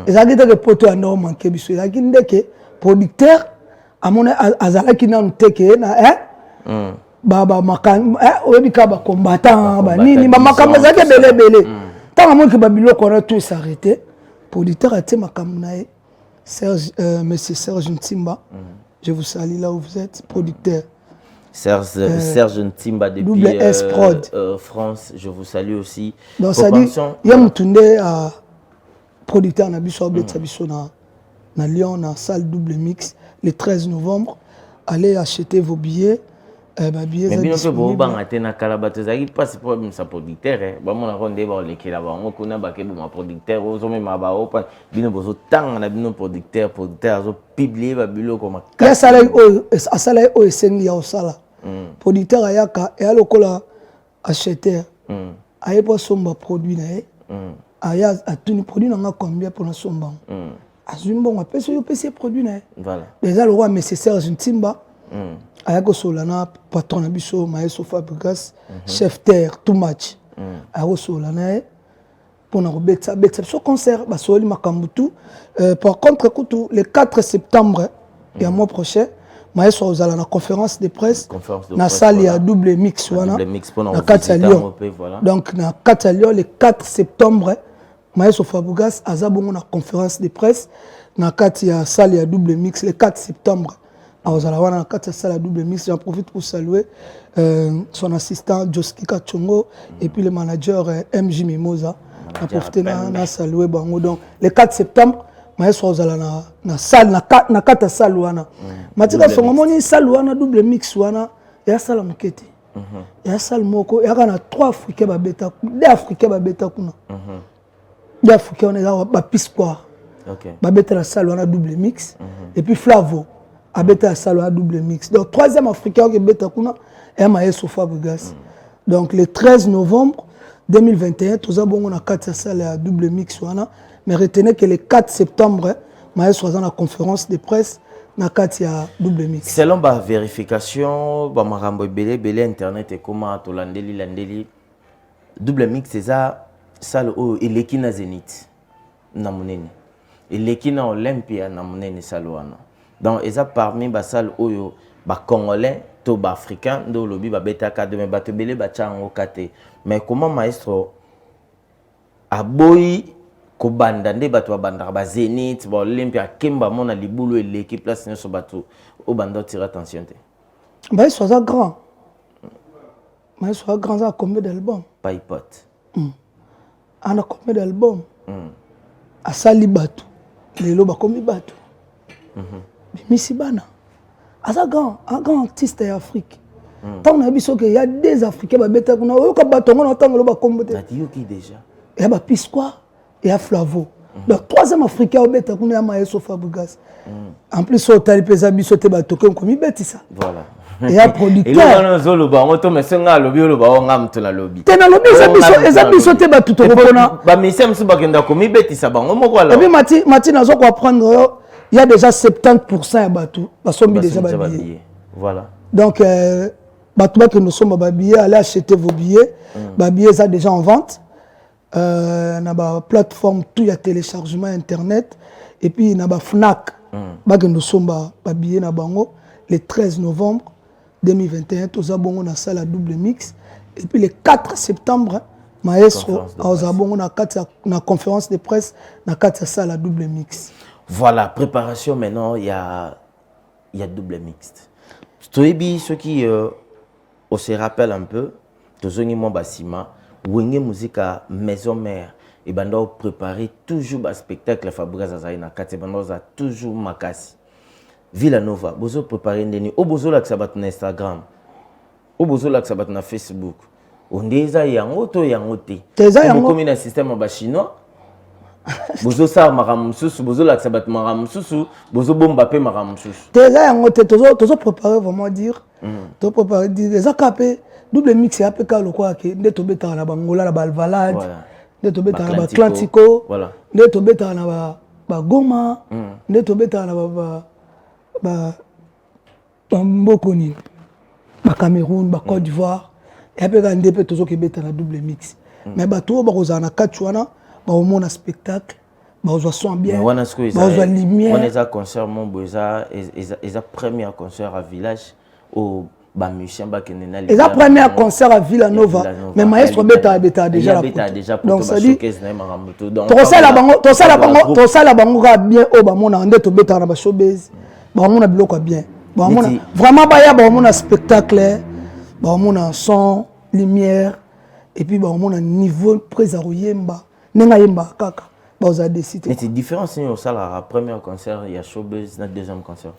ezaki te que poto ando manquer biso ezaki ndeke producteur amone azala kina nteke na baba makan obika ba combattant ba nini ba makambo za belé tant moi que babilo qu'on tout s'arrêter producteur a été makambo na Serge monsieur Serge Ntimba je vous salue là où vous êtes producteur Serge Ntimba depuis France je vous salue aussi donc ça dit il y a mutunde à producteur na biso obeta biso na Lyon na salle double mix le 13 novembre allez acheter vos billets. Mais bien que vous avez un calabato, vous n'avez pas de producteur. Vous avez un producteur, vous avez un producteur, publié, producteur ayaka et alors acheteur aye pour somba produit na ye aya atuni produit na nga combien pour na somba azumbon apesa yo pesa produit na ye voilà déjà le roi nécessaire Ntimba aya ko solana patron na biso Maestro Fabregas chef terre too much aya ko solana pour na robeta so concert ba soli makambutu par contre écoute le 4 septembre et mois prochain Maestro ozala na conférence de presse na salle ya double mix wana na kati Lyon donc na kati Lyon le 4 septembre Maestro Fabregas azabongo na conférence de presse na kati ya salle ya double mix le 4 septembre ozala wana na kati ya salle ya double mix. J'en profite pour saluer son assistant Joski Kachongo et puis le manager MJ Mimosa na profiter na saluer bango. Donc le 4 septembre Maestro ozala na salle na kata salle wana matika songo moni salle wana double mix wana ya salle mokete ya salle moko ya kana 3 africains ba beta 2 africains ba beta kuna 2 africains on est ba pisquoire ba beta la salle wana double mix et puis Flavo a beta la salle wana double mix. Donc troisième africain qui beta kuna est Maestro Fabregas. Donc le 13 novembre 2021 tous abongo na kata salle ya double mix wana. Mais retenez que le 4 septembre, Maestro a la conférence de presse na katia double mix. Selon la vérification, ba marambo belé internet et comment to landeli double mix c'est ça salle au elekina Zénith na monene. Elekina Olympia na monene salle wana. Donc eza parmi ba salle oyo ba congolais to ba africain do lobi ba beta ka de ba to belé ba chango kate. Mais comment Maestro aboyi ko banda nde bato ba banda ba Zénith ba Olympia kemba mona libulu eleki place nso bato o banda tire attention te Maestro ça grand Maestro grand ça combien d'albums pas hypote ana combien d'albums asali bato lelo ba komi bato bimisi bana asa grand un grand artiste d'Afrique tant na biso que il y a des africains ba beta kuna o ka bato ngona tango lo ba kombote na qui déjà et ba pisquoire et à Flavo. Donc troisième africain au bête qu'on est à Maestro Fabregas. En plus au tali pesa biso te ba token comme ibeti ça. Voilà. Et à producteur. Et là on zolo ba on to mesenga lobi lo ba on ngam to la lobi. Te na lobi eza biso te ba tout repona. Ba misem su ba kenda comme ibeti ça ba ngomo quoi là. Et puis Mati na zo ko apprendre il y a déjà 70% ya batou ba sombi déjà ba billets. Voilà. Donc batou ba que nous sommes ba billets, allez acheter vos billets. Ba billets ça déjà en vente. Na ba plateforme tout y a téléchargement internet et puis na ba Fnac ba que nous sommes ba billet na bango le 13 novembre 2021 tous abongo na salle à double mix et puis le 4 septembre Maestro a abongo na conférence de presse na salle à double mix. Voilà, préparation maintenant il y a double mixte. Stoebi ceux qui on se rappelle un peu tozongi mon basima Wenge musique à maison mère et bando préparer toujours un spectacle Fabregas azali na kati bando za toujours makasi Villanova bozo préparer ndeni o bozo la sabat na Instagram o bozo la sabat na Facebook ondeza yango to yango te teza yango comme un système ba chinois bozo sa maramsusu bozo la sabat maramsusu bozo bomba pe maramsusu teza yango te tozo préparer vraiment dire to préparer dire les akapé double mix ya peka lokwa ke nde tobeta na bangola na balvalade nde tobeta na ba Atlantico nde tobeta na ba Goma nde tobeta na ba Mbokoni ba Cameroun ba Côte d'Ivoire ya peka nde pe tozo ke beta na double mix mais ba to ba kozana katchwana ba au mona spectacle ba ozwa son bien ba ozwa lumière on est à concert mon boza et premier concert à village au ba musicien ba kenena les premier concert à Villanova mais Maestro beta déjà donc ça dit to sala bango ka bien o ba mona nde to beta na ba showbiz ba mona biloko bien ba mona vraiment ba ya ba mona spectacle ba mona son lumière et puis ba mona niveau présent yemba nenga yemba kaka ba oza décider mais c'est différent si on sala premier concert il y a showbiz na deuxième concert.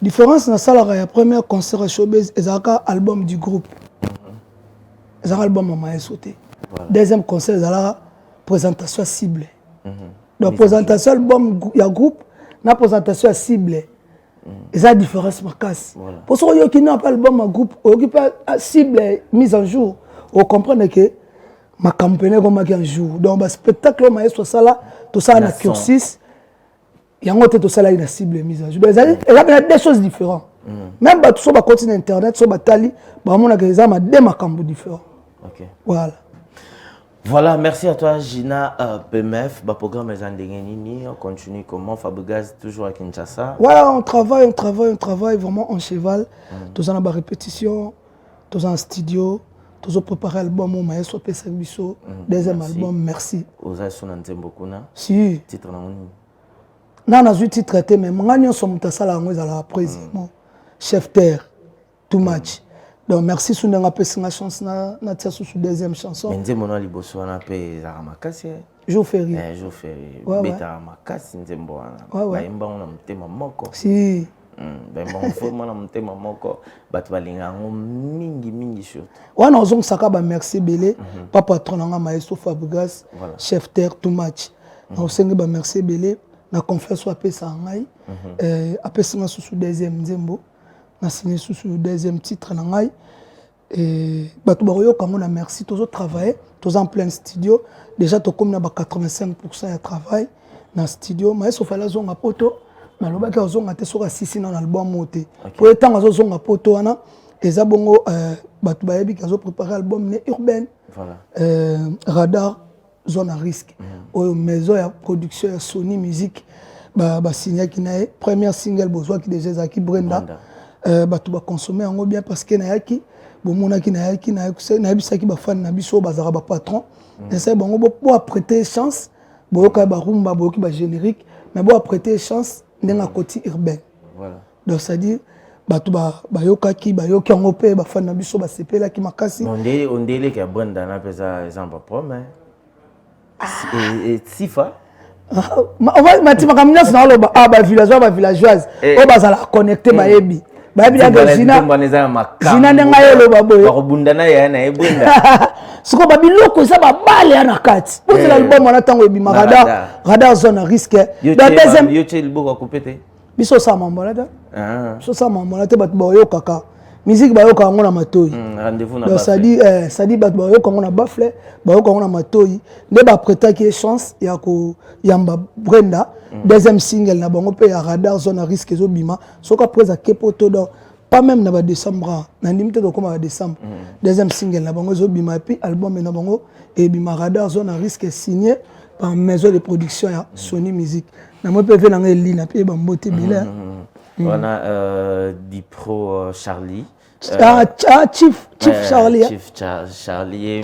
Différence dans ça la première concert showbiz et un album du groupe. C'est un album à Maestro. Deuxième concert c'est la présentation ciblée. Donc présentation album il y a groupe, la présentation ciblée. Et ça différence ma casse. Pour ceux qui n'ont pas album en groupe, qui pas cible mise en jour, on comprend que ma campagne comme un jour. Donc, le spectacle, maestro, ça là, tout ça, on a cursus. Il y a un autre, tout ça là, il a cible mise à jour. Il y a des choses différentes. Même si on va continuer Internet, si on va tali, on a des camps différents. Voilà. Voilà, merci à toi, Gina PMF. Le programme est en dégaine. On continue comment Fabregas toujours à Kinshasa. Voilà, on travaille vraiment en cheval. Tous en a répétition, tous en studio, tous en préparé l'album au maestro Pesabiso. Deuxième album, merci. Vous avez sonné beaucoup, non? Si. Titre non, on a titre traité, mais moi, sommes tous à la président. Chef terre, too much. Donc merci sur une chance na sur deuxième chanson. Mais nze mona liboso na pe za makasi. Jo férié. Jo férié. Beta makasi nze mbona. Ba imba ona mtema moko. Si. Ba imba forma na mtema moko. Batu balinga ngo mingi surtout. Wana ozong saka ba merci belé. Pa patron nga maestro Fabregas. Chef terre too much. Na osengi ba merci belé. Na confiance wa pesa ngai. Apesa nga sur deuxième nzembo. Na signé sous le deuxième titre na ngai et bato baroyo comme on a merci tous autres travailler tous en plein studio déjà to comme na ba 85% ya travail na studio mais sauf la zonga poto na loba ka zonga te soka sisi na album moté pour étant azo zonga poto wana eza bongo bato bayebi ka zo préparer album né urbaine voilà radar zone à risque au maison ya production ya Sony Music ba signé ki na première single bozwa ki déjà za ki Brenda bato ba consommer yango bien parce que na yaki bomonaki na yaki na bisaki ba fan na biso bazara ba patron et ça bango bo prêter chance boyoka ba rumba boyoki ba générique mais bo prêter chance ndenga côté urbain voilà donc ça dit bato ba yokaki ba yoki yango pe ba fan na biso ba sepela ki makasi on délé que Brenda na pesa exemple promet et Sifa matima kamina sina lo ba villageoise o bazala connecter ba yebi babi la Zina nenga yelo baboyo bakubundana ya na ebunda siko babiloko eza babale na kati pour l'album on attend ebima radar zone à risque la deuxième yo tshel boko kupete biso sa mambola ta biso sa mambola te bat boyo kaka musique bayo ka ngona matoi rendez-vous na ba ça dit bat boyo ka ngona bafle bayo ka ngona matoi nde ba prêta qui chance ya ko yamba Brenda deuxième single na bango pe ya radar zone à risque zo bima soka presa kepoto do pas même na ba décembre na ndimite do koma ba décembre deuxième single na bango zo bima et puis album na bango et bima radar zone à risque signé par maison de production ya Sony Music na mo pe ve na ngai na pe ba mbote bila on a Dipro Charlie Chief Charlie Chief Charlie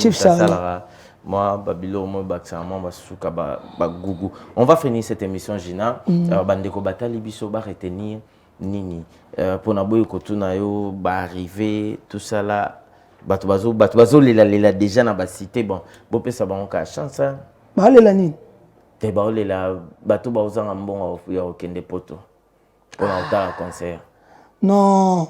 moi Babilo moi Baxama basuka ba gugu on va finir cette émission Gina bandeko batali biso ba retenir nini pour na boyo kotuna yo ba arriver tout ça là bato bazo lela déjà na ba cité bon bo pesa ba on ka chance ba lela nini te ba lela bato ba ozanga mbongo ya okende poto pour un concert non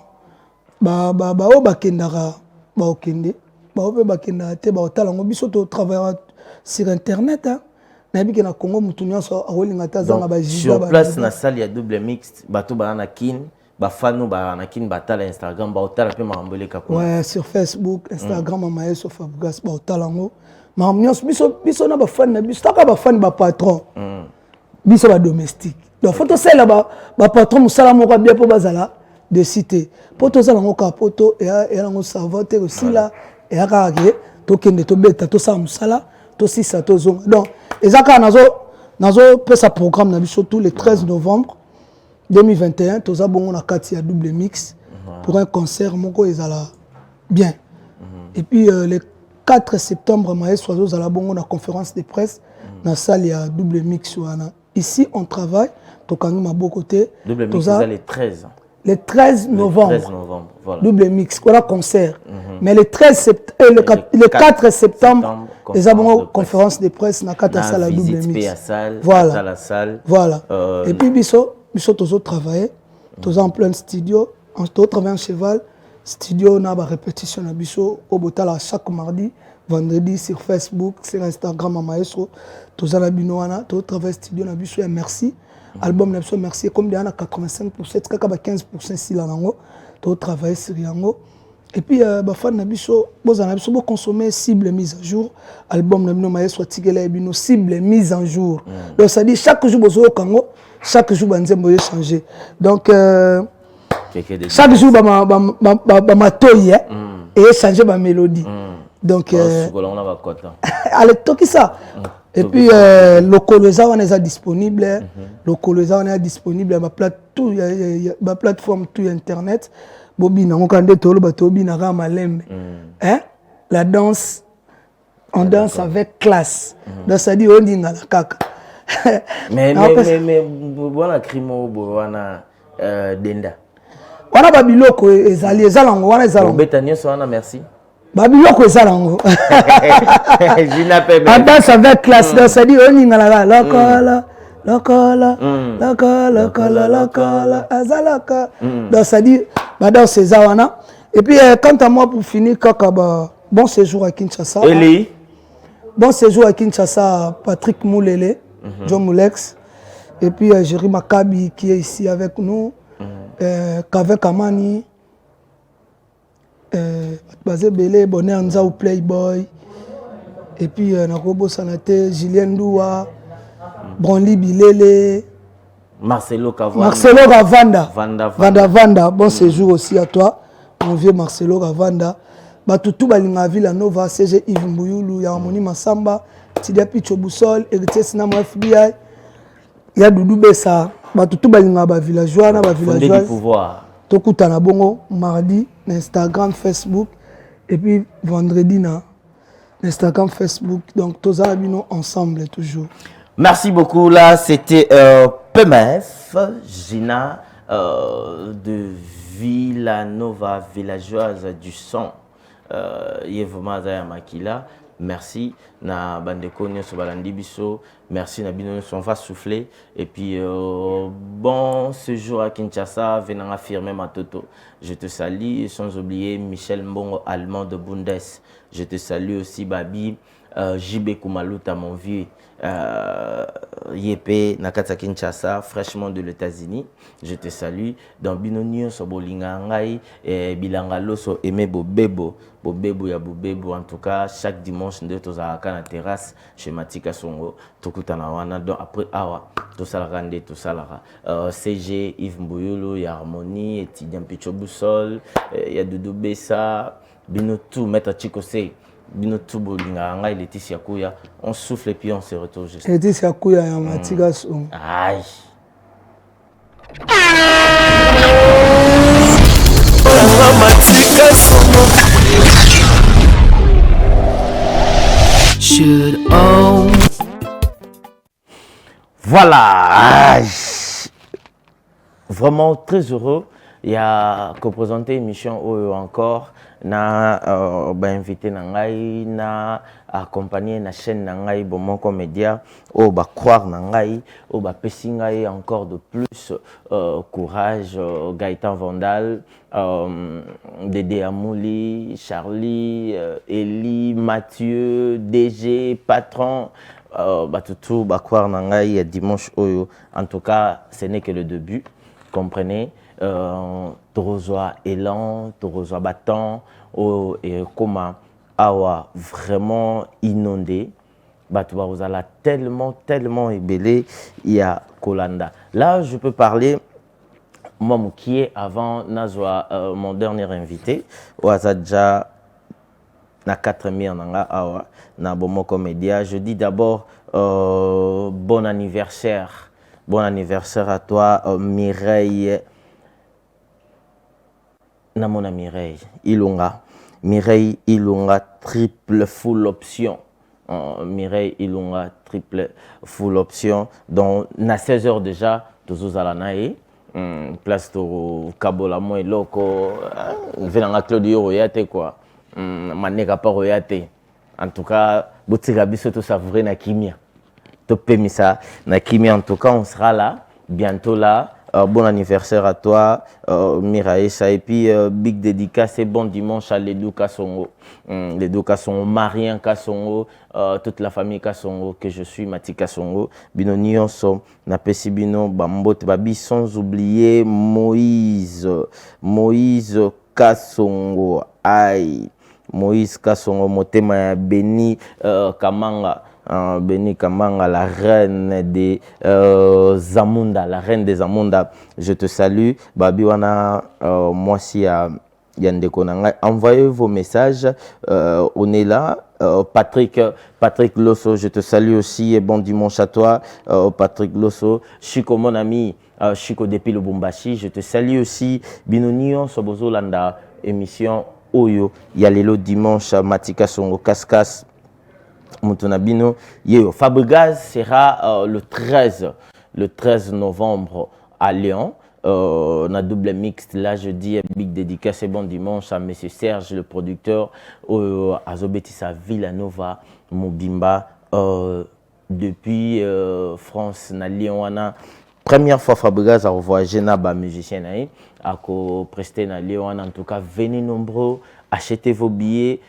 ba o bakendaka ba okende ba o bakenda te ba otala ngo biso to travailler sur internet hein na bi na Congo mutunya so awolinga ta zanga ba jiza sur place na salle ya double mix bato ba na kin ba fanu ba na kin batala Instagram ba otala pe marambole ka ouais sur Facebook Instagram maestro Fabregas ba otala ngo maramios biso na ba fan na biso taka ba fan ba patron biso ba domestique donc faut to sala ba patron musala moko bien po bazala de cité po to sala ngo ka poto et ngo savoir aussi là et aka ke to kende to beta to sa musala to sisa to zonga donc ezaka nazo pesa programme na biso tous les 13 novembre 2021 to za bongo na kati ya double mix pour un concert moko ezala bien et puis le 4 septembre maestro zo za la bongo na conférence de presse na salle ya double mix wana ici on travaille to kangi maboko te double mix ça les 13 le 13 novembre, voilà. Double mix, voilà concert. Mais le 4 septembre, les abonnés conférence de presse na kata salle double mix. Voilà. Voilà. Et puis biso toujours travailler, toujours en plein studio, on travaille en cheval, studio na ba répétition na biso au botala chaque mardi, vendredi sur Facebook, sur Instagram à maestro, toujours la binoana, toujours travailler studio na biso et merci. Album na biso merci comme déjà na 85% kaka ba 15% si la nango to travailler sur yango Et puis, fan na biso, bo consommer cible mise à jour. Album na bino maestro tikela bino cible mise en jour. Donc ça dit chaque jour bozo kango, chaque jour banzembo yo changer. Donc chaque jour ba matoyi et changer ba mélodie. Donc allez toki ça. Et puis le colosa on est disponible, le colosa on est disponible ma plateforme tout internet. Bobina on kande tolo batobi na ga malembe. Hein? La danse on danse avec classe. Donc ça dit on dit na la kaka. mais voilà crimo wana denda. Wana babiloko ezali ezalango wana ezalango. Betania wana merci. Babiloko ezalango. Je danse avec classe. Donc ça dit on dit na la lokola. Lokola, azalaka. Donc ça dit, dans ces awana. Et puis quant à moi pour finir, bon séjour à Kinshasa. Eli. Bon séjour à Kinshasa, Patrick Moulele, John Moulex. Et puis Jerry Makabi qui est ici avec nous. Kavek Amani. Bazé Belé, Bonnet Anzao Playboy. Et puis Nakobo Sanate, Julien Doua. Bronli Bilele, Marcelo Gavanda. Vanda. Bon séjour aussi à toi, mon vieux Marcelo Gavanda. Batutu Balinga Villa Nova, CG Yves Mbouyulu, Yamoni Massamba, Tidia Picho Boussol, héritier Sinamo FBI. Il y a Doudou Bessa, Batutu Balinga Villageois, Villageois. Pouvoir. Tokutana Bongo, mardi, Instagram, Facebook, et puis vendredi, Instagram, Facebook. Donc, tous les ensemble toujours. Merci beaucoup. Là, c'était PMF, Gina de Villanova, villageoise du son. Yevoma Makila. Merci. Na bandeko nyoso balandi biso. Merci na bino on va souffler. Et puis bon séjour à Kinshasa, venant affirmer ma toto. Je te salue sans oublier Michel Mbongo allemand de Bundes. Je te salue aussi Babi. JB Koumaluta, mon vieux, Yepé, Nakata Kinshasa, fraîchement de l'États-Unis. Je te salue. Dans Binonio, Sobolinga Ngai, Bilangalo, So Aimé Bobebo, ya Bobebo. En tout cas, chaque dimanche, nous sommes à la terrasse chez Matika Songo. Tokutanawana. Donc après, Awa, tout ça la rende, tout ça la CG, Yves Mbouyolo, y a Harmonie, Etidian Picho Boussol, y a Doudou Bessa, Binotou, Maître Chikose. On souffle et puis on se retrouve juste. Laetitia Kouya ya Matika Songo. Aïe. Voilà. Vraiment très heureux. Il y a co-présenté émission encore. Na invité nangai na accompagné na chaîne nangai Bomoko Média au ba croire nangai au ba pesingai encore de plus courage Gaëtan Vandal Dédé Amouli Charlie Eli Mathieu DG patron batutu ba croire nangai dimanche oyo. En tout cas ce n'est que le début, comprenez. Torozoa élan, Torozoa battant, et comment awa vraiment inondé, Batouba Rosala tellement ébélé, il y a Kolanda. Là, je peux parler, moi qui est avant Nazwa, mon dernier invité, Ouazadja na 4 nanga awa na Bomoko Média. Je dis d'abord bon anniversaire à toi, Mireille. Namona Mireille Ilunga triple full option. Mireille Ilunga triple full option. Donc, na 16 heures déjà, tous à la naïe. Place to Kabola moi loko. Venanga Claudio Royate quoi. Maneka pas Royate. En tout cas, Boutiga biso to savourer na kimia. To pemisa na kimia. En tout cas, on sera là bientôt là. Bon anniversaire à toi, Miraïsa. Et puis, big dédicace et bon dimanche à Ledou Kassongo. Ledou Kassongo, Marien Kassongo, toute la famille Kassongo, que je suis, Mati Kassongo. Bino Nyonso, Napesi Bino, Bambote Babi, sans oublier Moïse Kassongo. Aïe, Moïse Kassongo Motema, Béni Kamanga. Béni Kamanga, la reine des Zamunda, la reine des Zamunda, je te salue. Babi wana moi si Yande Konanga, envoyez vos messages. On est là. Patrick Losso, je te salue aussi et bon dimanche à toi. Patrick Losso, Chico mon ami, Chico depuis le Bumbashi, je te salue aussi. Binonion Sobozo Landa, émission Oyo, Yalelo dimanche, Matika Songo Kaskas. Moutonabino, Fabregas sera le 13 novembre à Lyon. On a double mixte, là je dis big dédicace et bon dimanche à M. Serge, le producteur, à Zobetissa Villanova, Mobimba, depuis France, na Lyon. Première fois Fabregas a revoyagé na musicien à prester na Lyon. En tout cas, venez nombreux. Achetez vos billets,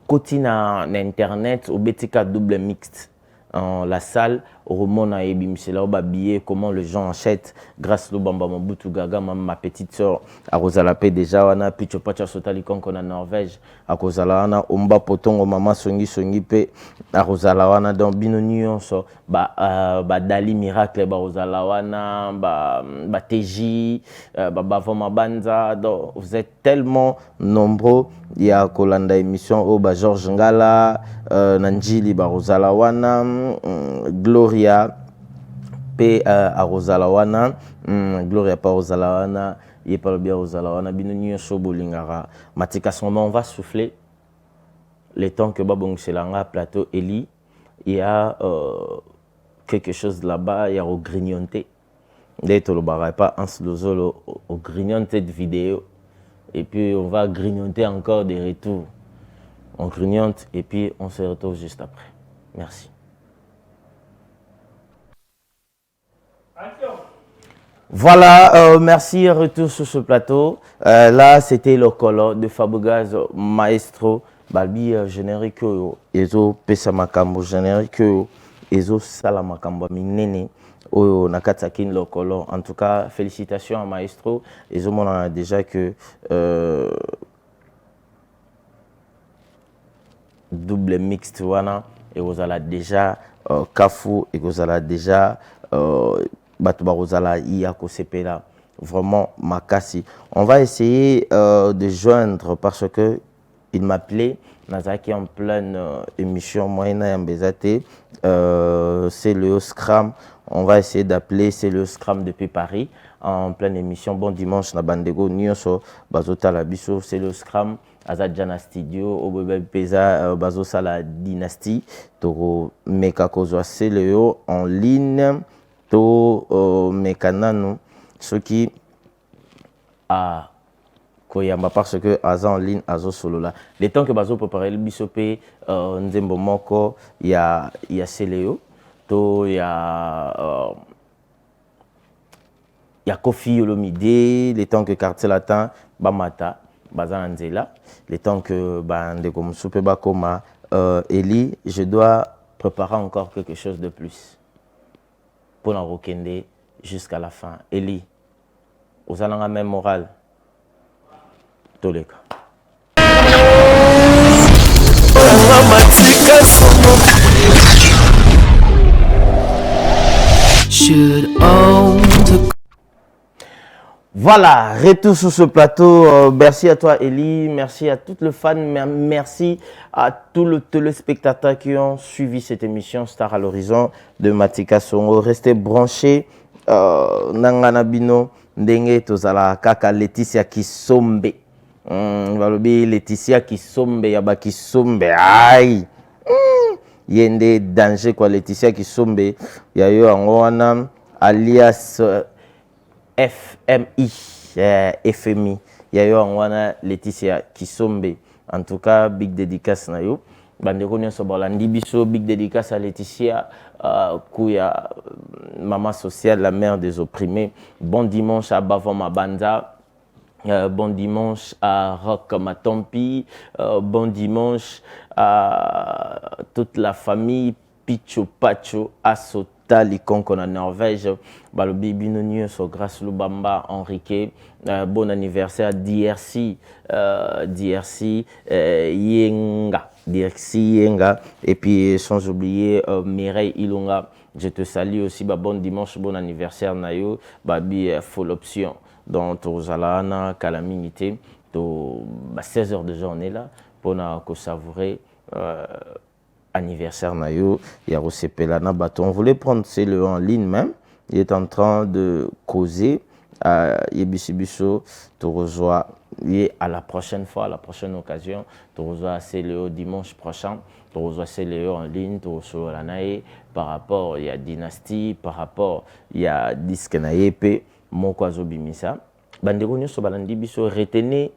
côté na internet, au BTK double mixte. La salle, au Romon a billet, comment les gens achètent grâce au Bamba Mobutu Gaga, ma petite soeur, à Rosalapé déjà, on a Picho Pacha Sotalikon qu'on a Norvège, à Rosalana, Omba Potongo, Mama Songi Pe, à Rosalawana, dans Binonion, Dali Miracle, Rosalawana, TJ, Bavoma Banza, vous êtes tellement nombreux. Il y a Kolanda émission, Georges Ngala, Nanjili, Rosalawana, Gloria P à Rosalawana, Gloria pa Rosalawana, il parle bien Rosalawana, Binonio Sobolingara, Matika Songo, on va souffler les temps que Babong Selanga, plateau Eli, il y a quelque chose là-bas, il y a au grignonté. D'être le barra pas un slozo au grignonté de vidéo, et puis on va grignoter encore des retours. On grignote et puis on se retrouve juste après. Merci. Voilà, merci, retour sur ce plateau. Là, c'était le color de Fabregas Maestro. Balbi générique, Ezo Pesamakambo générique, Ezo Salamakambo Minene, Nakatsakin le color. En tout cas, félicitations à Maestro. Ezo on a déjà que double mixte wana et vous allez déjà Kafu et vous allez déjà Batuba Rosala Iyako Sepela, vraiment Makasi. On va essayer de joindre parce que il m'appelait Nazaki en pleine émission Moyena Yambezate, c'est le Scram. On va essayer d'appeler, c'est le Scram depuis Paris en pleine émission. Bon dimanche na Bandego Nyonso Bazota Labiso, c'est le Scram. Azadjana Studio, Obebe Pesa, Bazosa la dynastie, Toro Mekakozo Seleo en ligne, To Mekanano, ce qui a Koyamba parce que Aza en ligne, Azo solo là. Les temps que Bazo préparer le bisopé, Nzembo Moko, il y a Seleo, To il y a Kofi Olomide, les temps que Quartier Latin, Bamata. Bazanzela, les temps que Bandeko Moussoupe Bakoma, Eli, je dois préparer encore quelque chose de plus pour la Rokende jusqu'à la fin. Eli, vous allez la même morale. Tous les cas. Voilà, retour sur ce plateau. Merci à toi, Eli. Merci à toutes les fans. Merci à tous les téléspectateurs qui ont suivi cette émission Star à l'horizon de Matika Songo. Restez branchés. Nangana Bino, Ndenge Tozala Kaka Laetitia Kisombe. Laetitia Kisombe, Yaba Kisombe. Aïe. Yende danger quoi, Laetitia Kisombe. Yayo Angoana, alias. FMI, FMI. Il y a eu un Laetitia Kisombe. En tout cas, big dédicace na yo. Bandeko nyonso balandi biso, big dédicace à Laetitia, Kouya, maman sociale, la mère des opprimés. Bon dimanche à Bavon Mabanda. Bon dimanche à Rock Matompi. Bon dimanche à toute la famille Picho Pacho Talikonko na Norvège, balobi bino nyonso grâce Lubamba Henrique, bon anniversaire DRC, DRC Yenga, DRC Yenga, et puis sans oublier Mireille Ilunga. Je te salue aussi, bon dimanche, bon anniversaire Nayo, babi full option. Donc Tozalana, Calamité, 16 heures de journée là, pour savourer anniversaire Nayo, Yarose Pelana Baton. On voulait prendre le en ligne même. Il est en train de causer à Yebisibiso. Tu reçois à la prochaine fois, à la prochaine occasion. Tu reçois CLEO dimanche prochain. Tu reçois CLEO en ligne. Tu reçois la Nae par rapport il y a Dynastie, par rapport il y a Disque Naepe, Mokwazo Bimisa. Bandego Nyoso Balandi Biso, retenez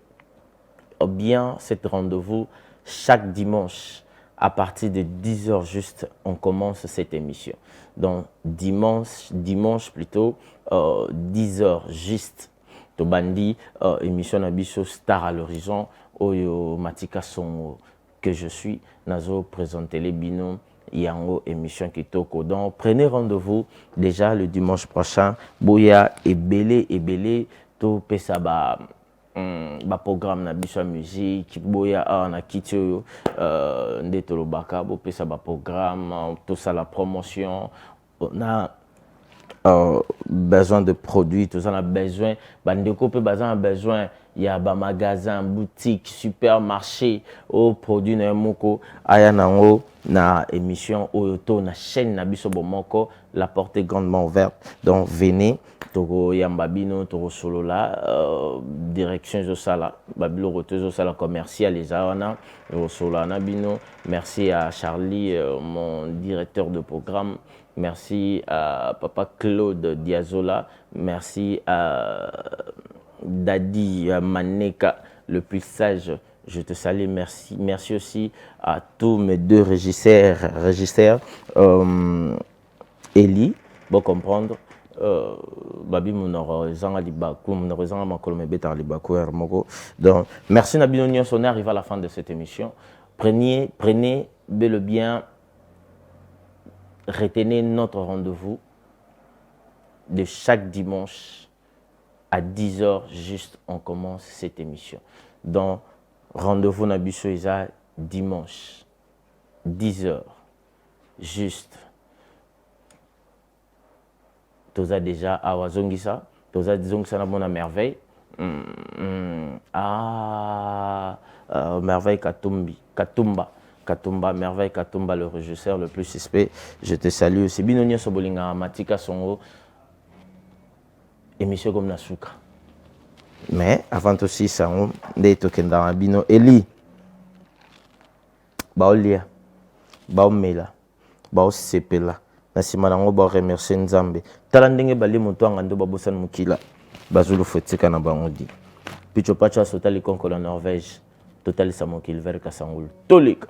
bien cet rendez-vous chaque dimanche. À partir de 10h juste, on commence cette émission. Donc, dimanche plutôt, 10h juste. Tobandi, émission Nabiso Star à l'horizon, Oyo Matika Songo, que je suis, Nazo présenter les binômes, Yango, émission Kitoko. Donc, prenez rendez-vous déjà le dimanche prochain. Boya et Belé, to Pesaba. Programme na biso musique boya na kitio ndetolo baka bo pesa programme tout ça la promotion on a besoin de produits tout ça on a besoin bandeko pe bazan besoin il y a ba magasin boutique supermarché au produit na moko aya nango na émission oyoto na chaîne na biso bomoko la porte est grandement ouverte donc venez Toro Yambabino, Toro Solola, direction Josala, Babilo Rote Josala commercial, les Awana, Solana Bino. Merci à Charlie, mon directeur de programme. Merci à Papa Claude Diazola. Merci à Dadi Maneka, le plus sage. Je te salue, merci. Merci aussi à tous mes deux régisseurs, Eli, bon comprendre. Babi Mounoro, Zanga Libakou, Mounoro Zanga Makolome Beta Libakou, Hermogo. Donc, merci Nabino Nyon, on arrive à la fin de cette émission. Prenez bel et bien, retenez notre rendez-vous de chaque dimanche à 10h, juste on commence cette émission. Donc, rendez-vous Nabiso Isa dimanche, 10h, juste. Toza déjà à Wazongisa, Toza Zongisa na bonne merveille. Merveille Katumba, merveille Katumba, le régisseur le plus suspect. Je te salue. C'est Binonia Sobolinga, Matika Songo, émission comme Nasuka. Mais avant aussi, ça on est tokenda Bino Eli, Baolia, Baomela, Baosepela. Nasima nango ba remercier Nzambe tala ndenge bali moto ngando babosan mukila bazulu fotika na bangodi picho pacha sotali konko la Norvège total sa mokil ver kasangul tolika